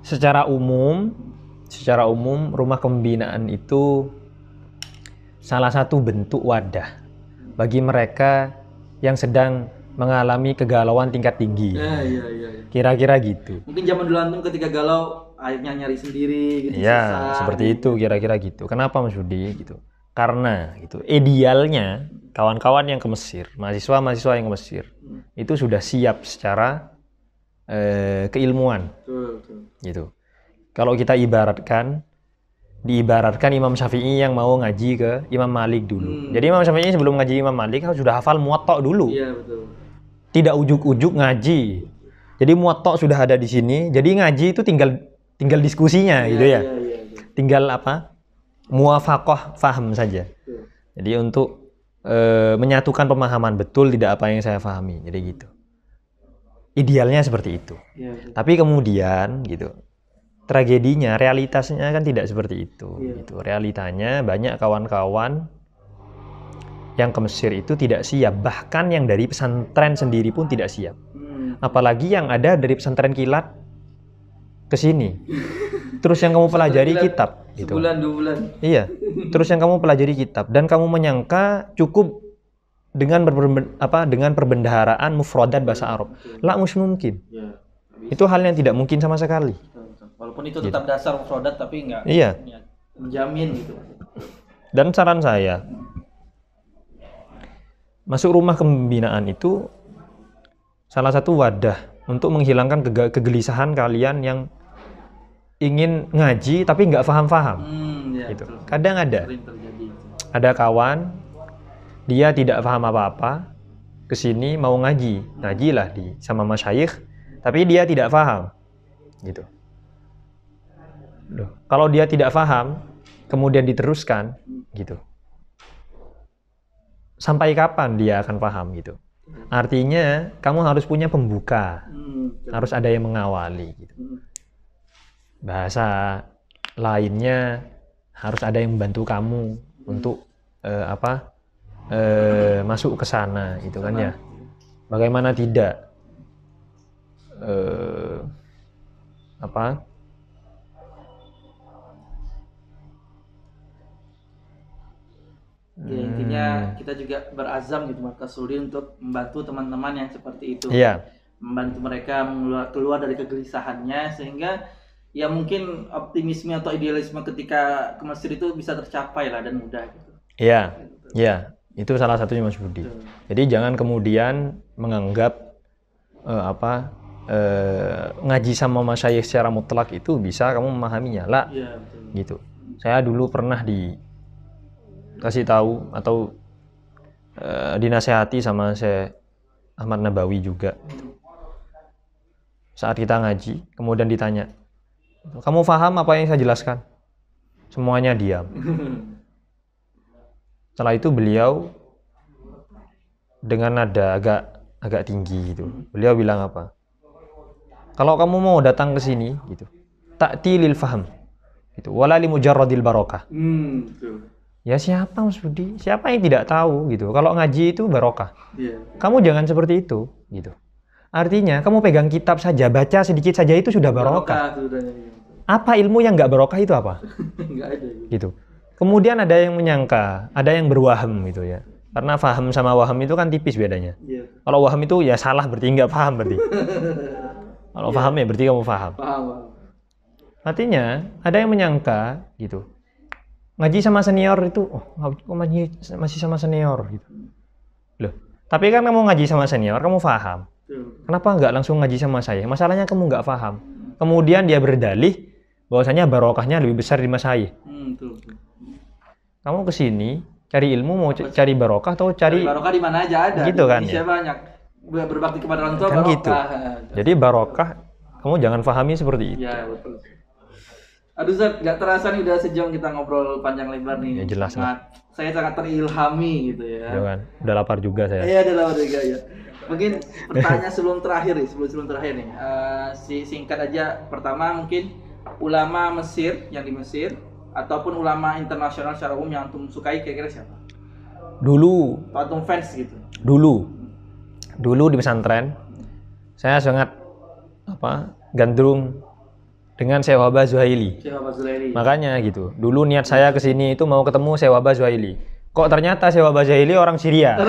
Secara umum rumah pembinaan itu salah satu bentuk wadah bagi mereka yang sedang mengalami kegalauan tingkat tinggi. Iya. Kira-kira gitu. Mungkin zaman dulu antum ketika galau akhirnya nyari sendiri gitu. Ya, seperti itu kira-kira gitu. Kenapa Mas Budi gitu? Karena itu idealnya kawan-kawan yang ke Mesir, mahasiswa yang ke Mesir itu sudah siap secara keilmuan. Betul. Gitu. Kalau kita diibaratkan Imam Syafi'i yang mau ngaji ke Imam Malik dulu. Jadi Imam Syafi'i sebelum ngaji Imam Malik sudah hafal Muwatta dulu. Iya, betul. Tidak ujuk-ujuk ngaji. Jadi Muwatta sudah ada di sini. Jadi ngaji itu tinggal diskusinya gitu ya. Tinggal apa? Muwafaqah faham saja. Jadi untuk menyatukan pemahaman betul tidak apa yang saya pahami. Jadi gitu. Idealnya seperti itu. Tapi kemudian gitu. Tragedinya, realitasnya kan tidak seperti itu. Gitu. Realitanya banyak kawan-kawan yang ke Mesir itu tidak siap. Bahkan yang dari pesantren sendiri pun tidak siap. Apalagi yang ada dari pesantren kilat ke sini. Terus yang kamu pelajari kitab. Gitu. Sebulan, 2 bulan. Iya. Terus yang kamu pelajari kitab. Dan kamu menyangka cukup dengan perbendaharaan mufradat bahasa Arab. La mungkin. Itu hal yang tidak mungkin sama sekali. Walaupun itu tetap dasar mufradat tapi enggak menjamin gitu. Dan saran saya, masuk rumah pembinaan itu salah satu wadah untuk menghilangkan kegelisahan kalian yang ingin ngaji tapi nggak paham-paham. Gitu. Kadang ada kawan dia tidak paham apa-apa, kesini mau ngajilah sama masyayikh, tapi dia tidak paham, gitu. Loh, kalau dia tidak paham, kemudian diteruskan, gitu. Sampai kapan dia akan paham, gitu. Artinya, kamu harus punya pembuka, harus ada yang mengawali, gitu. Bahasa lainnya harus ada yang membantu kamu untuk masuk ke sana, gitu kan ya. Bagaimana tidak? Ya, intinya kita juga berazam gitu Markas Suri untuk membantu teman-teman yang seperti itu. Iya. Membantu mereka keluar dari kegelisahannya sehingga ya mungkin optimisme atau idealisme ketika ke Mesir itu bisa tercapai lah dan mudah gitu. Iya. Iya, itu salah satunya Mas Budi. Jadi jangan kemudian menganggap ngaji sama masyayikh secara mutlak itu bisa kamu memahaminya lah. Iya, betul. Gitu. Saya dulu pernah dikasih tahu atau dinasehati sama Syekh Ahmad Nabawi juga. Saat kita ngaji, kemudian ditanya, kamu paham apa yang saya jelaskan? Semuanya diam. Setelah itu beliau dengan nada agak tinggi gitu. Beliau bilang apa? Kalau kamu mau datang ke sini gitu, ta'ti lil faham. Gitu. Wala li mujarradil barokah. Ya siapa Mas Budi? Siapa yang tidak tahu gitu. Kalau ngaji itu barokah. Kamu jangan seperti itu gitu. Artinya kamu pegang kitab saja, baca sedikit saja itu sudah barokah. Apa ilmu yang nggak barokah itu apa? Nggak ada. Gitu. Kemudian ada yang menyangka, ada yang berwaham gitu ya. Karena faham sama waham itu kan tipis bedanya. Kalau waham itu ya salah berarti nggak paham berarti. Kalau paham ya berarti kamu paham. Artinya ada yang menyangka gitu. Ngaji sama senior itu, masih sama senior gitu. Loh, tapi kan kamu ngaji sama senior, kamu paham. Kenapa nggak langsung ngaji sama saya? Masalahnya kamu nggak paham. Kemudian dia berdalih bahwasanya barokahnya lebih besar di masyayikh. Kamu kesini cari ilmu mau cari barokah atau cari barokah di mana aja ada. Gitu kan ya. Banyak berbakti kepada orang tua kan barokah. Gitu. Jadi barokah kamu jangan pahami seperti itu. Ya, betul. Aduh Zat, nggak terasa nih udah sejam kita ngobrol panjang lebar nih. Ya jelas lah. Saya sangat terilhami gitu ya. Jangan, udah lapar juga saya. Iya, udah lapar juga ya. Mungkin pertanyaan sebelum terakhir nih, singkat aja. Pertama mungkin ulama Mesir yang di Mesir ataupun ulama internasional secara umum yang antum sukai kira-kira siapa? Dulu. Atau antum fans gitu? Dulu di pesantren saya sangat gandrung dengan Syekh Wahbah Zuhaili. Makanya gitu. Dulu niat saya kesini itu mau ketemu Syekh Wahbah Zuhaili. Kok ternyata Syekh Wahbah Zuhaili orang Syria.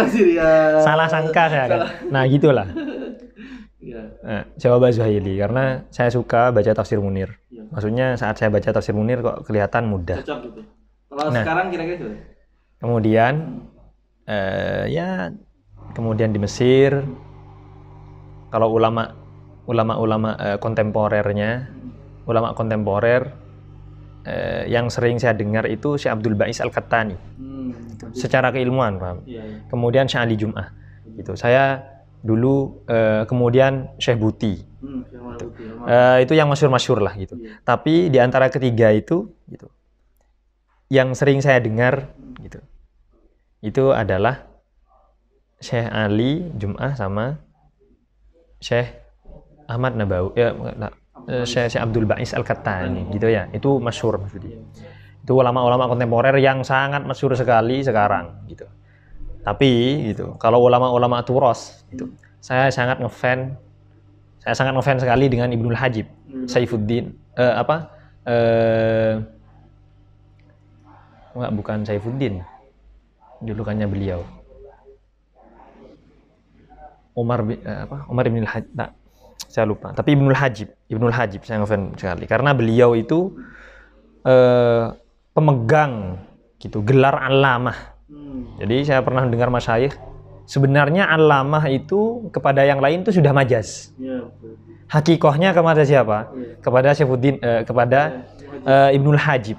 Salah sangka saya kan. Nah gitulah. Syekh Wahbah Zuhaili karena saya suka baca tafsir Munir. Maksudnya saat saya baca tafsir Munir kok kelihatan mudah. Cocok gitu. Kalau sekarang kira-kira gitu. Kemudian kemudian di Mesir kalau ulama kontemporernya ulama kontemporer yang sering saya dengar itu Syekh Abdul Ba'is Al-Qattani. Secara keilmuan, paham. Kemudian Syekh Ali Jum'ah. Gitu. Saya dulu kemudian Syekh Buti. Itu yang masyhur-masyhur lah gitu. Tapi di antara ketiga itu gitu. Yang sering saya dengar gitu. Itu adalah Syekh Ali Jum'ah sama Syekh Ahmad Nabawi Syekh Abdul Ba'is Al-Qattani gitu ya. Itu masyhur maksudnya. Itu ulama-ulama kontemporer yang sangat masyhur sekali sekarang gitu. Tapi gitu, kalau ulama-ulama Turos gitu, saya sangat ngefans sekali dengan Ibnul Hajib, Saifuddin bukan Saifuddin. Julukannya beliau. Umar Ibnul Hajib. Nah, saya lupa. Tapi Ibnul Hajib saya ngefans sekali karena beliau itu pemegang gitu gelar alamah. Jadi saya pernah dengar masyayikh sebenarnya alamah itu kepada yang lain itu sudah majaz. Hakikohnya kepada siapa? Kepada Saifuddin kepada Ibnul Hajib.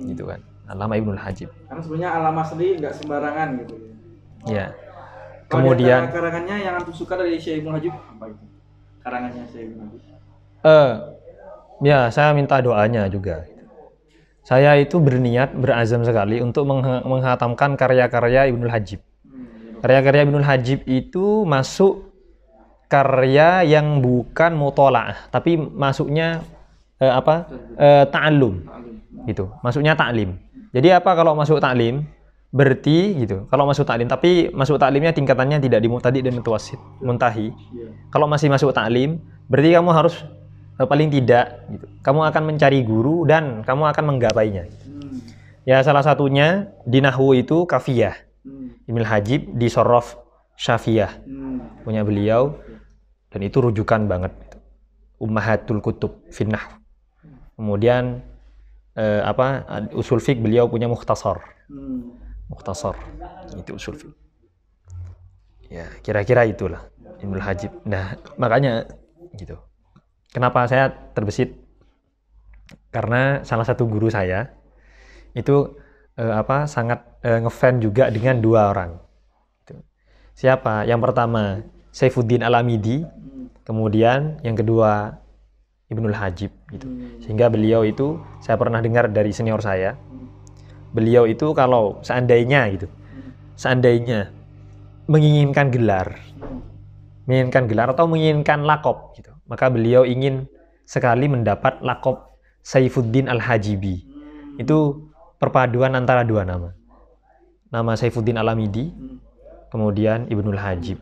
Gitu kan. Alamah Ibnul Hajib. Karena sebenarnya alamah sendiri nggak sembarangan gitu. Ya. Kemudian karangannya yang antum suka dari Syekh Ibnul Hajib apa itu? Karangannya Syekh Ibnul Hajib. Ya, saya minta doanya juga. Saya itu berniat, berazam sekali untuk menghatamkan karya-karya Ibnul Hajib. Karya-karya Ibnul Hajib itu masuk karya yang bukan mutola'ah, tapi masuknya ta'allum. Gitu. Masuknya ta'lim. Jadi apa kalau masuk ta'lim? Berarti gitu. Kalau masuk ta'lim, tapi masuk ta'limnya tingkatannya tidak di muqtadi dan mutawassit, muntahi. Kalau masih masuk ta'lim, berarti kamu harus paling tidak gitu. Kamu akan mencari guru dan kamu akan menggapainya. Ya salah satunya di nahwu itu kafiyah. Ibnul Hajib di Shorof Syafiyah. Punya beliau dan itu rujukan banget. Ummahatul Kutub fin Nahw. Kemudian usul fiqh beliau punya mukhtasar. Mukhtasar. Itu usul fiqh. Ya, kira-kira itulah Ibnul Hajib. Nah, makanya gitu. Kenapa saya terbesit? Karena salah satu guru saya itu sangat ngefans juga dengan dua orang. Gitu. Siapa? Yang pertama Saifuddin Al-Amidi, kemudian yang kedua Ibnul Hajib. Gitu. Sehingga beliau itu saya pernah dengar dari senior saya. Beliau itu kalau seandainya menginginkan gelar atau menginginkan lakop gitu. Maka beliau ingin sekali mendapat lakop Saifuddin Al-Hajibi. Itu perpaduan antara dua nama. Nama Saifuddin Al-Amidi, kemudian Ibnul Hajib.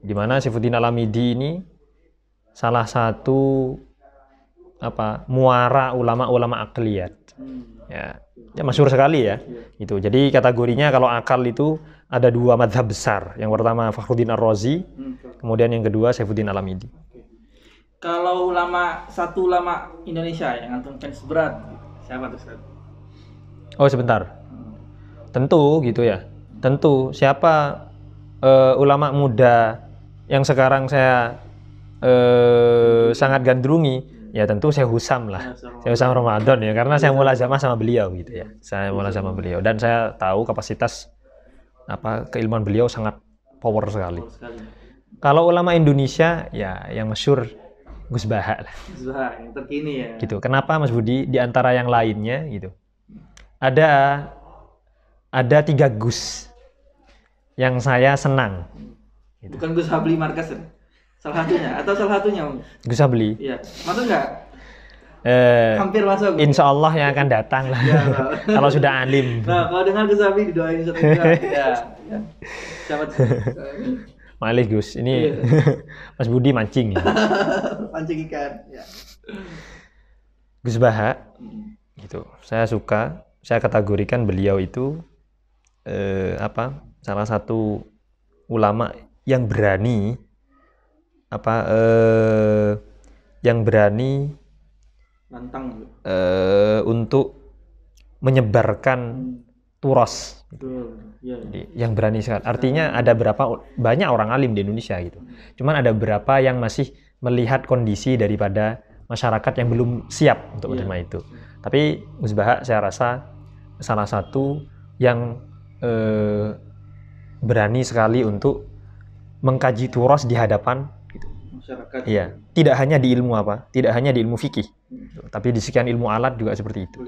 Di mana Saifuddin Al-Amidi ini salah satu muara ulama-ulama akliyat. Ya masyhur sekali ya. Gitu. Jadi kategorinya kalau akal itu ada dua madhab besar. Yang pertama Fakhruddin Ar-Razi, kemudian yang kedua Saifuddin Al-Amidi. Kalau satu ulama Indonesia yang antum fans berat, siapa tuh Ustaz? Oh sebentar. Tentu gitu ya. Tentu siapa ulama muda yang sekarang saya sangat gandrungi, ya tentu Syekh Husam lah. Syekh Husam Ramadan ya, karena saya mulazamah sama beliau gitu ya. Saya mulazamah sama beliau dan saya tahu kapasitas keilmuan beliau sangat power sekali. Kalau ulama Indonesia ya yang masyhur Gus Baha lah. Gus Baha yang terkini ya. Gitu. Kenapa Mas Budi di antara yang lainnya gitu? Ada 3 Gus yang saya senang. Gitu. Bukan Gus Habli Markas. Salah satunya. Gus Habli. Iya. Masuk enggak? Hampir masuk. Insya Allah yang akan datang lah. Ya, kalau sudah alim. Nah, kalau dengar Gus Habli didoain satu juga. Ya. Siapa tuh? Malih Gus, ini Mas Budi mancing ya. Mancing ikan. Ya. Gus Baha, gitu. Saya suka, saya kategorikan beliau itu salah satu ulama yang berani nantang untuk menyebarkan turos. Jadi, yang berani sekali. Artinya ada banyak orang alim di Indonesia gitu. Cuman ada beberapa yang masih melihat kondisi daripada masyarakat yang belum siap untuk menerima itu. Tapi Gus Baha saya rasa salah satu yang berani sekali untuk mengkaji turos di hadapan masyarakat. Iya, tidak hanya di ilmu tidak hanya di ilmu fikih, tapi di sekian ilmu alat juga seperti itu.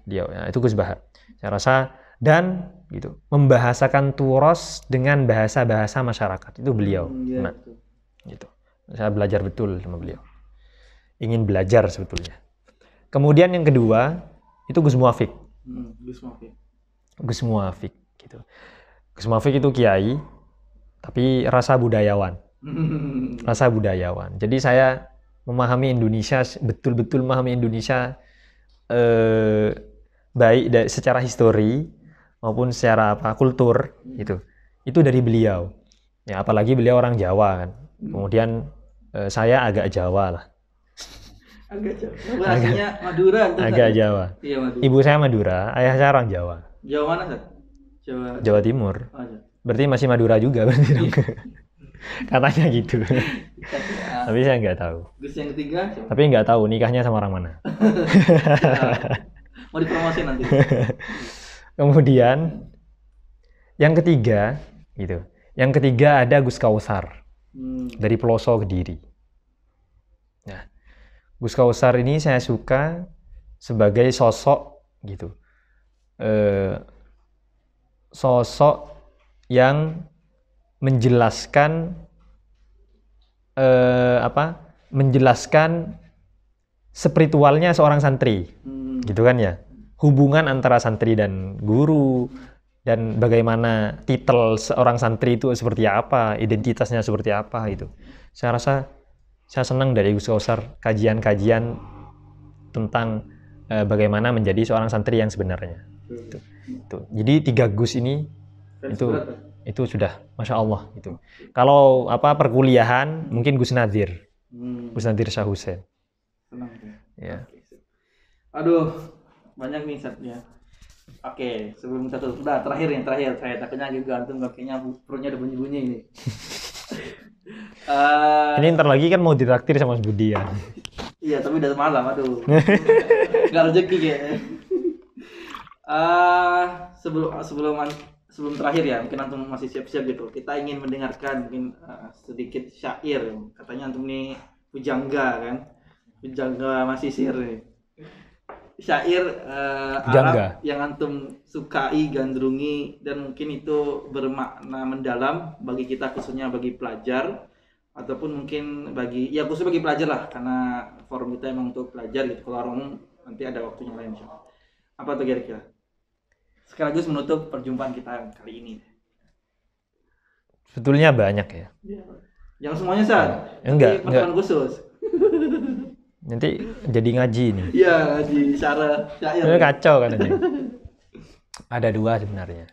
Dia, ya, itu Gus Baha. Saya rasa dan gitu membahasakan turos dengan bahasa-bahasa masyarakat itu beliau. Nah, gitu. Saya belajar betul sama beliau. Ingin belajar sebetulnya. Kemudian yang kedua itu Gus Muafik. Gus Muafik gitu. Gus Muafik itu kiai tapi rasa budayawan. Rasa budayawan. Jadi saya memahami Indonesia, betul-betul memahami Indonesia baik secara histori maupun secara kultur gitu. Itu dari beliau. Ya apalagi beliau orang Jawa kan. Kemudian saya agak Jawa lah. Agak Jawa. Aslinya Madura. Agak Jawa. Iya, Madura. Ibu saya Madura, ayah saya orang Jawa. Jawa mana, Sat? Jawa Timur. Oh, berarti masih Madura juga berarti. Katanya gitu. Tapi saya nggak tahu. Gus yang ketiga siapa? Tapi nggak tahu nikahnya sama orang mana. Mau dipromosi nanti. Kemudian yang ketiga gitu. Yang ketiga ada Gus Kausar dari Peloso Kediri. Nah, Gus Kausar ini saya suka sebagai sosok gitu. Sosok yang menjelaskan menjelaskan spiritualnya seorang santri, gitu kan ya, hubungan antara santri dan guru dan bagaimana titel seorang santri itu seperti apa, identitasnya seperti apa itu. Saya rasa saya senang dari Gus Kausar kajian-kajian tentang bagaimana menjadi seorang santri yang sebenarnya. Itu. Jadi 3 Gus ini itu sudah Masya Allah itu. Kalau perkuliahan mungkin Gus Nadir. Gus Nadir Shah Hussein. Senang ya. Aduh, banyak nih setnya. Oke, sebelum kita tutup, udah terakhir saya takutnya lagi gantung kakinya perutnya udah bunyi-bunyi ini. Ini ntar lagi kan mau ditraktir sama Mas Budi ya. Iya, tapi udah malam, aduh. Nggak rezeki kayaknya. Sebelum terakhir ya, mungkin antum masih siap-siap gitu. Kita ingin mendengarkan mungkin sedikit syair. Katanya antum ini pujangga kan, pujangga masih syair nih. Syair Arab yang antum sukai, gandrungi, dan mungkin itu bermakna mendalam bagi kita, khususnya bagi pelajar, ataupun mungkin khusus bagi pelajar lah, karena forum kita emang untuk pelajar gitu. Kalau orang nanti ada waktunya lain. Apa tuh kira-kira? Sekaligus menutup perjumpaan kita kali ini. Sebetulnya banyak ya. Jangan semuanya, Sat. Enggak. Khusus. Nanti jadi ngaji nih. Iya, ngaji syair. Ini kacau kan ini. Ada 2 sebenarnya.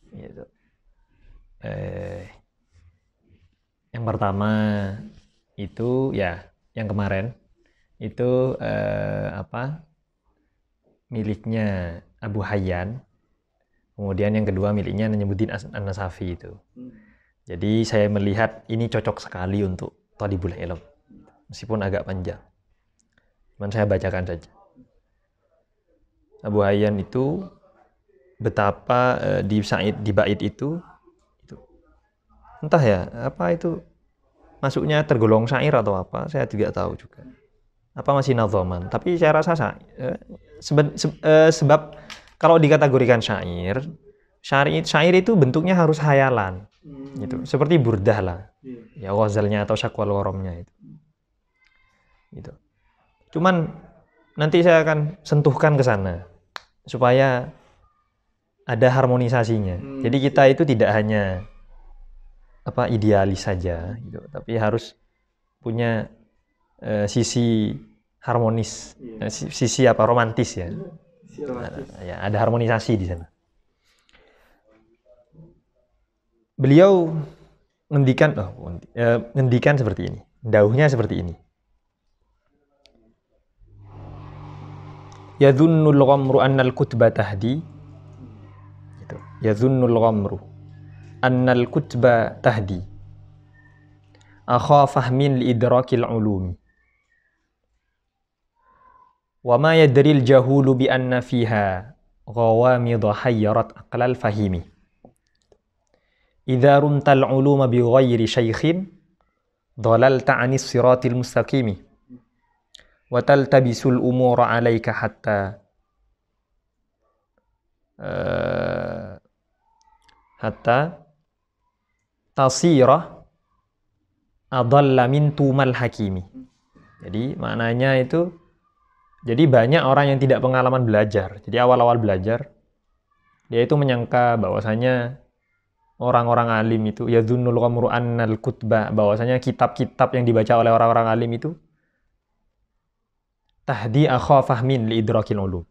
Gitu. Yang pertama itu ya yang kemarin itu miliknya Abu Hayyan. Kemudian yang kedua miliknya Najmuddin An-Nasafi itu. Jadi saya melihat ini cocok sekali untuk Thalibul Ilm. Meskipun agak panjang. Cuman saya bacakan saja. Abu Hayyan itu betapa di bait itu entah ya, apa itu masuknya tergolong syair atau apa, saya tidak tahu juga. Apa masih nadhaman, tapi saya rasa sebab kalau dikategorikan syair itu bentuknya harus hayalan. Gitu. Seperti burdah lah. Ya ghazalnya atau syakwal gharamnya itu. Gitu. Cuman nanti saya akan sentuhkan ke sana supaya ada harmonisasinya. Jadi kita itu tidak hanya idealis saja gitu, tapi harus punya sisi harmonis, sisi romantis ya. Ya, ada harmonisasi di sana. Beliau ngendikan seperti ini, dauhnya seperti ini. Yadhunnul ghamru annal kutba tahdi. Gitu. Yadhunnul ghamru annal kutba tahdi. Akha fahmin li idrakil ulumi. Wa ma yadril jahulu bi anna fiha ghawamid hayyarat aqlal fahimi. Idza rumtal uluma bi ghairi syaikhin dhalalta 'anis siratil mustaqimi. Wa taltabisul umura 'alaika hatta tasira adalla min tumal hakimi. Jadi maknanya itu, jadi banyak orang yang tidak pengalaman belajar. Jadi awal-awal belajar dia itu menyangka bahwasanya orang-orang alim itu yadzunnul ghamru annal kutba, bahwasanya kitab-kitab yang dibaca oleh orang-orang alim itu tahdi akha fahmin li idrakil ulum.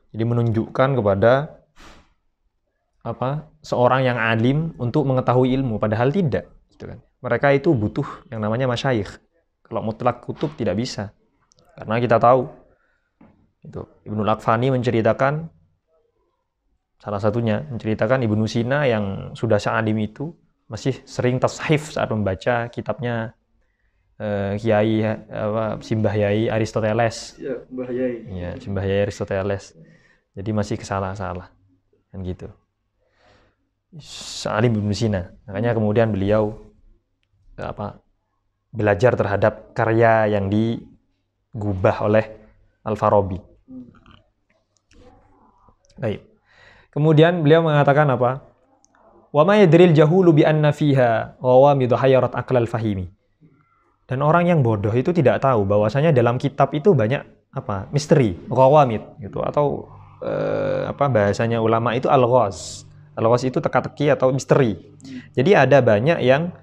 Jadi menunjukkan kepada seorang yang alim untuk mengetahui ilmu, padahal tidak, gitu kan. Mereka itu butuh yang namanya masyayikh. Kalau mutlak kutub tidak bisa. Karena kita tahu itu Ibnu Al-Aqfani menceritakan, salah satunya menceritakan Ibnu Sina yang sudah sealim itu masih sering tashif saat membaca kitabnya Kiai Simbah Yai Aristoteles. Ya, Mbah Yai. Ya, Simbah Yai Aristoteles. Jadi masih kesalah-salah kan gitu. Sealim Ibnu Sina. Makanya kemudian beliau belajar terhadap karya yang digubah oleh Al-Farabi. Baik. Kemudian beliau mengatakan apa? Wa ma yadril jahulu bi anna fiha ghawamid hayyarat aqlal fahimi. Dan orang yang bodoh itu tidak tahu bahwasanya dalam kitab itu banyak misteri, ghawamid gitu, atau bahasanya ulama itu al-ghaz. Al-ghaz itu teka-teki atau misteri. Jadi ada banyak yang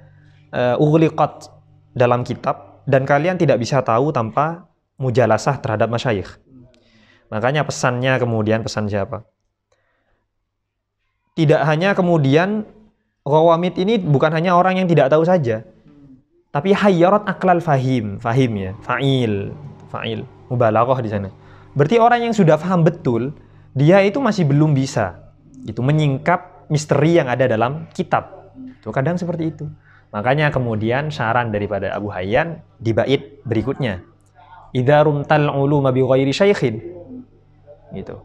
ughliqat dalam kitab dan kalian tidak bisa tahu tanpa mujalasah terhadap masyayikh. Makanya pesannya kemudian, pesan siapa? Tidak hanya kemudian ghawamid ini bukan hanya orang yang tidak tahu saja, tapi hayyarat aqlal fahim ya, fa'il, mubalaghah di sana. Berarti orang yang sudah paham betul, dia itu masih belum bisa itu menyingkap misteri yang ada dalam kitab. Itu kadang seperti itu. Makanya kemudian saran daripada Abu Hayyan di bait berikutnya, idza rumtal uluma bi ghairi syaikhin. Gitu.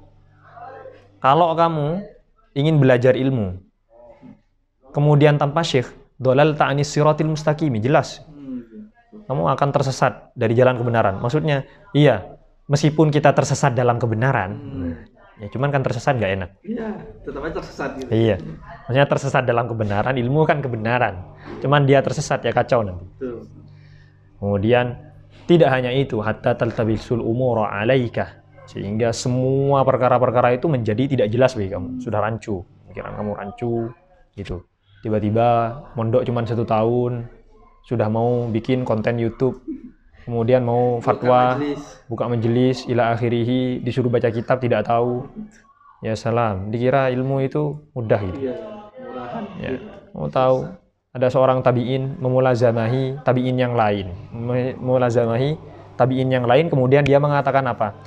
Kalau kamu ingin belajar ilmu kemudian tanpa syekh, dolal ta'anis siratil mustaqimi, jelas kamu akan tersesat dari jalan kebenaran. Maksudnya, iya, meskipun kita tersesat dalam kebenaran, ya cuman kan tersesat nggak enak. Iya, tetap aja tersesat gitu. Iya, maksudnya tersesat dalam kebenaran, ilmu kan kebenaran. Cuman dia tersesat ya kacau nanti. Betul. Kemudian tidak hanya itu, hatta taltabisul umura 'alaika, sehingga semua perkara-perkara itu menjadi tidak jelas bagi kamu. Sudah rancu, pikiran kamu rancu, gitu. Tiba-tiba mondok cuman 1 tahun, sudah mau bikin konten YouTube, kemudian mau fatwa, buka majelis, ila akhirihi, disuruh baca kitab tidak tahu. Ya salam, dikira ilmu itu mudah gitu. Iya, murahan. Ya, mau tahu ada seorang tabi'in memulazamahi tabi'in yang lain, kemudian dia mengatakan apa?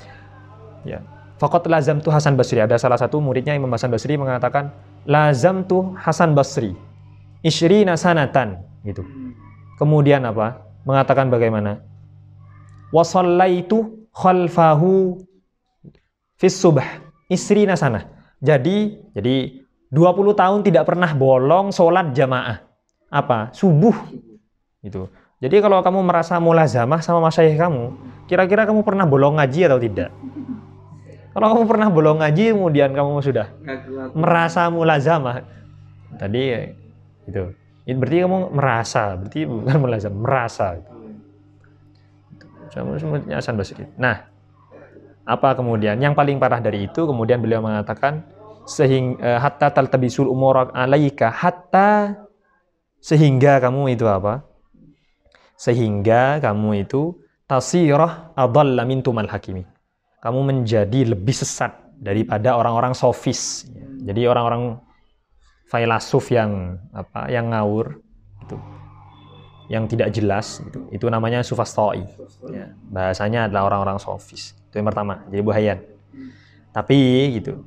Ya, faqat lazamtu Hasan Basri. Ada salah satu muridnya Imam Hasan Basri mengatakan, lazamtu Hasan Basri isyrina sanatan, gitu. Kemudian apa? Mengatakan bagaimana? Wa shallaitu khalfahu fis subh isrina sana. Jadi 20 tahun tidak pernah bolong sholat jamaah. Apa? Subuh. Gitu. Jadi kalau kamu merasa mulazamah sama masyayikh kamu, kira-kira kamu pernah bolong ngaji atau tidak? Kalau kamu pernah bolong ngaji, kemudian kamu sudah merasa mulazamah, tadi itu berarti kamu merasa, berarti bukan mulazamah, merasa. Semuanya Hasan Basri. Nah, apa kemudian? Yang paling parah dari itu, kemudian beliau mengatakan, hatta taltabisul umura 'alaika, hatta, sehingga kamu itu apa? Sehingga kamu itu tasirah adalla min tumal hakimi. Kamu menjadi lebih sesat daripada orang-orang sofis. Jadi orang-orang filsuf yang ngawur itu, yang tidak jelas itu namanya sufastoi. Ya, bahasanya adalah orang-orang sofis. Itu yang pertama. Jadi Bu Hayyan. Tapi gitu,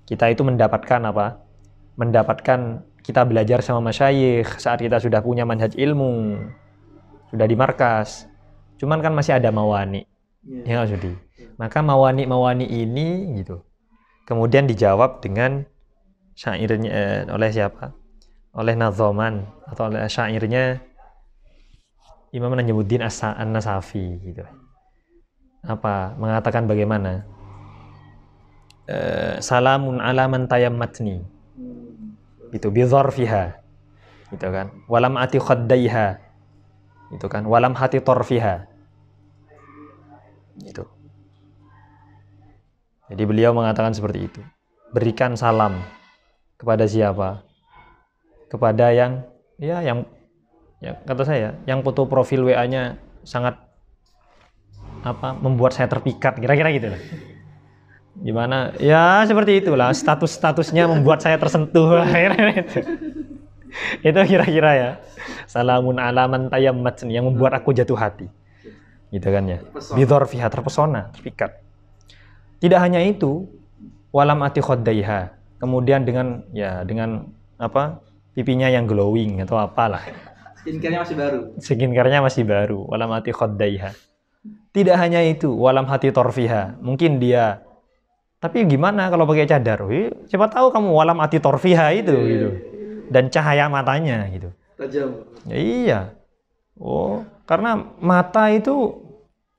kita itu mendapatkan apa? Mendapatkan kita belajar sama masyayikh saat kita sudah punya manhaj ilmu, sudah di markas. Cuman kan masih ada mawani. Ya nggak Sudi? Maka mawani ini gitu. Kemudian dijawab dengan syairnya oleh siapa? Oleh Nadhoman atau oleh syairnya Imam Najmuddin An-Nasafi gitu. Apa? Mengatakan bagaimana? Salamun ala man tayammatni. Itu bi dzarfiha. Gitu kan. Walam ati khaddaiha. Gitu kan. Walam hati torfiha. Gitu. Jadi beliau mengatakan seperti itu. Berikan salam kepada siapa? Kepada yang kata saya, yang foto profil WA-nya sangat membuat saya terpikat, kira-kira gitu lah. Gimana? Ya seperti itulah, statusnya membuat saya tersentuh. Itu kira-kira ya. Salamun ala man tayammatni, yang membuat aku jatuh hati. Gitu kan ya. Bidhorfiha, terpesona, terpikat. Tidak hanya itu, walam ati khaddaiha. Kemudian dengan pipinya yang glowing atau apalah. Skincare-nya masih baru. Walam ati khaddaiha. Tidak hanya itu, walam hati torfiha. Mungkin dia, tapi gimana kalau pakai cadar? Siapa tahu kamu walam ati torfiha itu gitu. Dan cahaya matanya gitu. Tajam. Ya, iya. Karena mata itu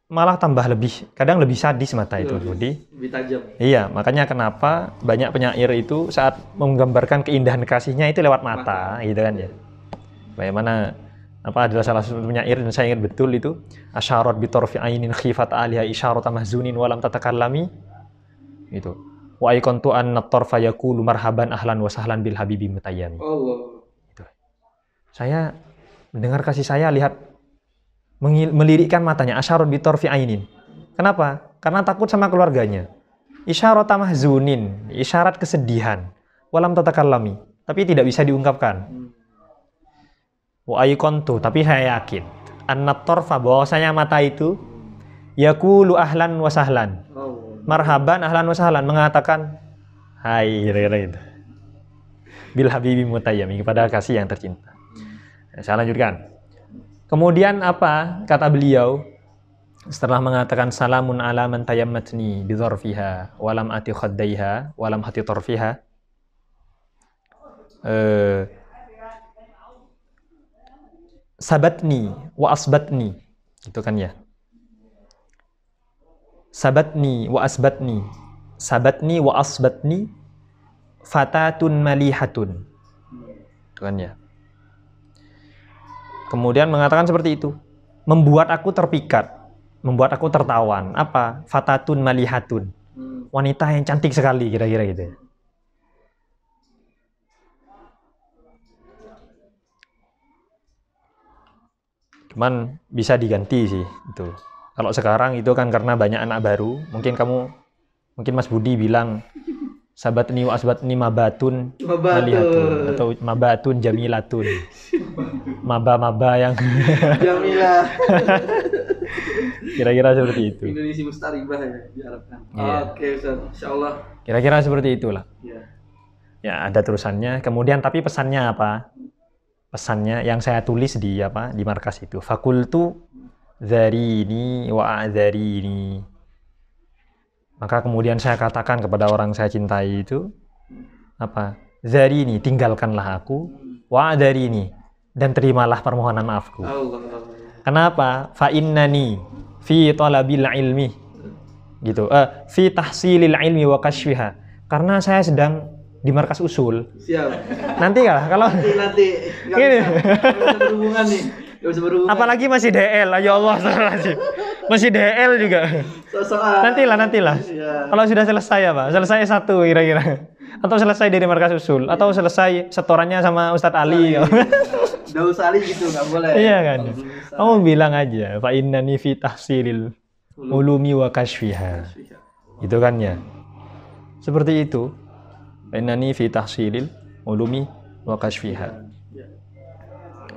malah tambah kadang lebih sadis mata itu, Budi. Lebih tajam. Iya, makanya kenapa banyak penyair itu saat menggambarkan keindahan kasihnya itu lewat mata, gitu kan ya. Bagaimana adalah salah satu penyair dan saya ingat betul itu, asyarat bi tarfi ainin khifat aliha isyarata mahzunin walam tatakallami. Itu. Wa ikontu anna tarfa yaqulu marhaban ahlan wa sahlan bil habibi mutayyami. Allah. Itu. Saya mendengar kasih saya lihat melirikkan matanya, asyarat bi tarfi ainin. Kenapa? Karena takut sama keluarganya. Isyarat mahzunin, isyarat kesedihan. Walam tatakallami, tapi tidak bisa diungkapkan. Wa aiqantu, tapi saya yakin. Annat tarfa, bahwasanya mata itu yaqulu ahlan wa sahlan. Marhaban ahlan wa sahlan, mengatakan hai, kira-kira itu. Bil habibi mutayyami, kepada kasih yang tercinta. Saya lanjutkan. Kemudian apa kata beliau setelah mengatakan salamun ala man tayammatni bi dzarfiha walam ati khaddaiha walam hati tarfiha, sabatni wa asbatni, gitu kan ya. Sabatni wa asbatni, sabatni wa asbatni fatatun malihatun, gitu kan ya. Kemudian mengatakan seperti itu, membuat aku terpikat, membuat aku tertawan. Apa? Fatatun malihatun, wanita yang cantik sekali, kira-kira gitu. Cuman bisa diganti sih itu. Kalau sekarang itu kan karena banyak anak baru, mungkin Mas Budi bilang sabatni wa asbatni mabatun malihatun atau mabatun jamilatun. Maba yang Jamilah. Kira-kira seperti itu. Indonesia mustaribah ya diharapkan. Iya. Oke, Ustaz. Insyaallah. Kira-kira seperti itulah. Iya. Ya, ada terusannya. Kemudian tapi pesannya apa? Pesannya yang saya tulis di markas itu. Fakultu dharini wa a'dharini. Maka kemudian saya katakan kepada orang saya cintai itu apa? Dharini, tinggalkanlah aku, wa a'dharini, dan terimalah permohonan maafku. Allah. Kenapa? Fa innani fi talabil ilmi. Gitu. Fi tahsilil ilmi wa kashfiha. Karena saya sedang di markas usul. Siap. Nanti kalau Nanti gini. Nggak bisa berhubungan nih. Nggak bisa berhubungan. Apalagi masih DL, ya Allah, masih DL juga. So-soan. Nantilah. Iya. Kalau sudah selesai ya Pak, selesai satu kira-kira. Atau selesai dari markas usul, atau selesai setorannya sama Ustadz Ali. Nggak usah Ali gitu, nggak boleh. Iya kan. Kamu bilang aja, fa innani fi tahsilil ulumi wa kashfiha. Gitu kan ya. Seperti itu. Fa innani fi tahsilil ulumi wa kashfiha.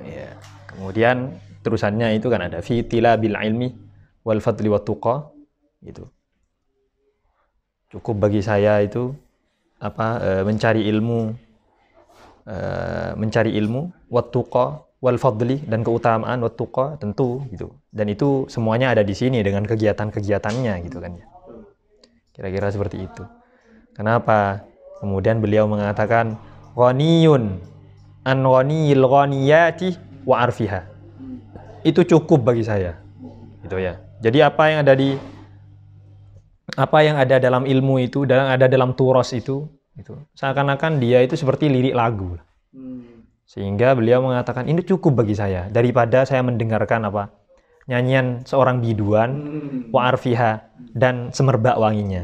Ya. Kemudian terusannya itu kan ada fi tilabil ilmi wal fadli wat tuqa, gitu. Cukup bagi saya itu mencari ilmu wat tuqa wal fadli, dan keutamaan wat tuqa tentu gitu. Dan itu semuanya ada di sini dengan kegiatan-kegiatannya gitu kan ya. Kira-kira seperti itu. Kenapa? Kemudian beliau mengatakan ghaniyun an ghaniyil ghaniyati wa arfiha. Itu cukup bagi saya. Gitu ya. Jadi apa yang ada dalam ilmu itu, ada dalam turos itu seakan-akan dia itu seperti lirik lagu. Sehingga beliau mengatakan ini cukup bagi saya daripada saya mendengarkan nyanyian seorang biduan wa arfiha dan semerbak wanginya.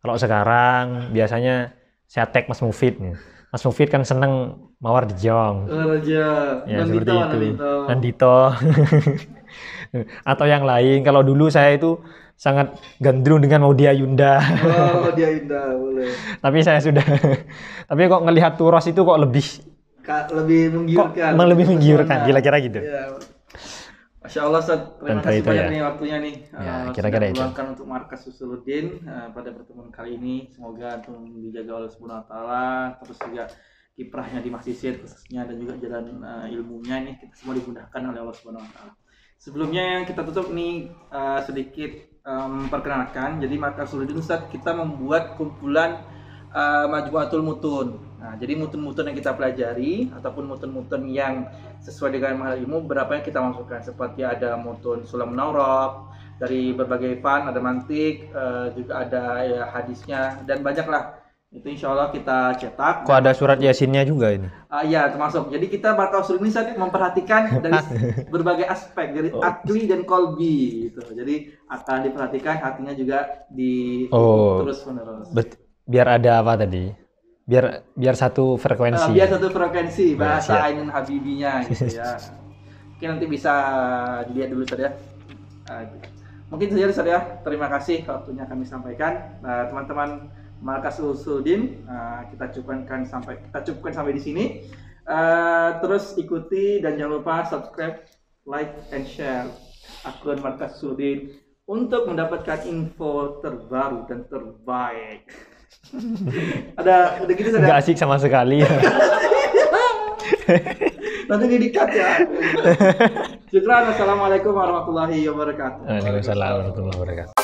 Kalau sekarang biasanya saya tag Mas Mufid nih. Mas Mufid kan seneng mawar de jong. Ya seperti itu. Nandito. Atau yang lain. Kalau dulu saya itu sangat gandrung dengan Maudy Ayunda. Oh, Maudy Ayunda boleh. Tapi saya sudah. Tapi kok ngelihat Turos itu kok lebih menggiurkan. Lebih menggiurkan, kira-kira gitu. Ya. Masya Allah, Ustaz. Terima kasih banyak nih waktunya nih. Kira-kira itu. Meluangkan untuk Markas Usuluddin pada pertemuan kali ini. Semoga antum dijaga oleh Subhanahu wa Ta'ala. Terus juga kiprahnya di masjid khususnya dan juga jalan ilmunya ini kita semua dimudahkan oleh Allah Subhanahu wa Ta'ala. Sebelumnya kita tutup nih sedikit memperkenalkan. Jadi Markas Usuluddin, Ustaz, kita membuat kumpulan Majmu'atul Mutun. Nah, jadi mutun-mutun yang kita pelajari ataupun mutun-mutun yang sesuai dengan mahal ilmu, beberapa yang kita masukkan, seperti ada mutun Sulamun Nawrab dari berbagai fan, ada mantik, juga ada ya hadisnya dan banyaklah. Itu insya Allah kita cetak. Kok ada surat Yasinnya juga ini? Iya, termasuk. Jadi kita bakal ini saat memperhatikan dari berbagai aspek, dari akli dan kolbi gitu. Jadi akan diperhatikan, hatinya juga terus-menerus. Biar ada apa tadi? Biar satu frekuensi. Biar satu frekuensi bahasa Ainun Habibinya gitu ya. Mungkin nanti bisa dilihat dulu saja. Mungkin saja Ustaz ya. Terima kasih waktunya kami sampaikan. Teman-teman Markas Usuluddin, kita cukupkan sampai di sini. Terus ikuti dan jangan lupa subscribe, like, and share akun Markas Usuluddin untuk mendapatkan info terbaru dan terbaik. Udah gitu saja. Nggak asik sama sekali. Nanti di-cut ya. Syukran. Assalamualaikum warahmatullahi wabarakatuh. Waalaikumsalam warahmatullahi wabarakatuh.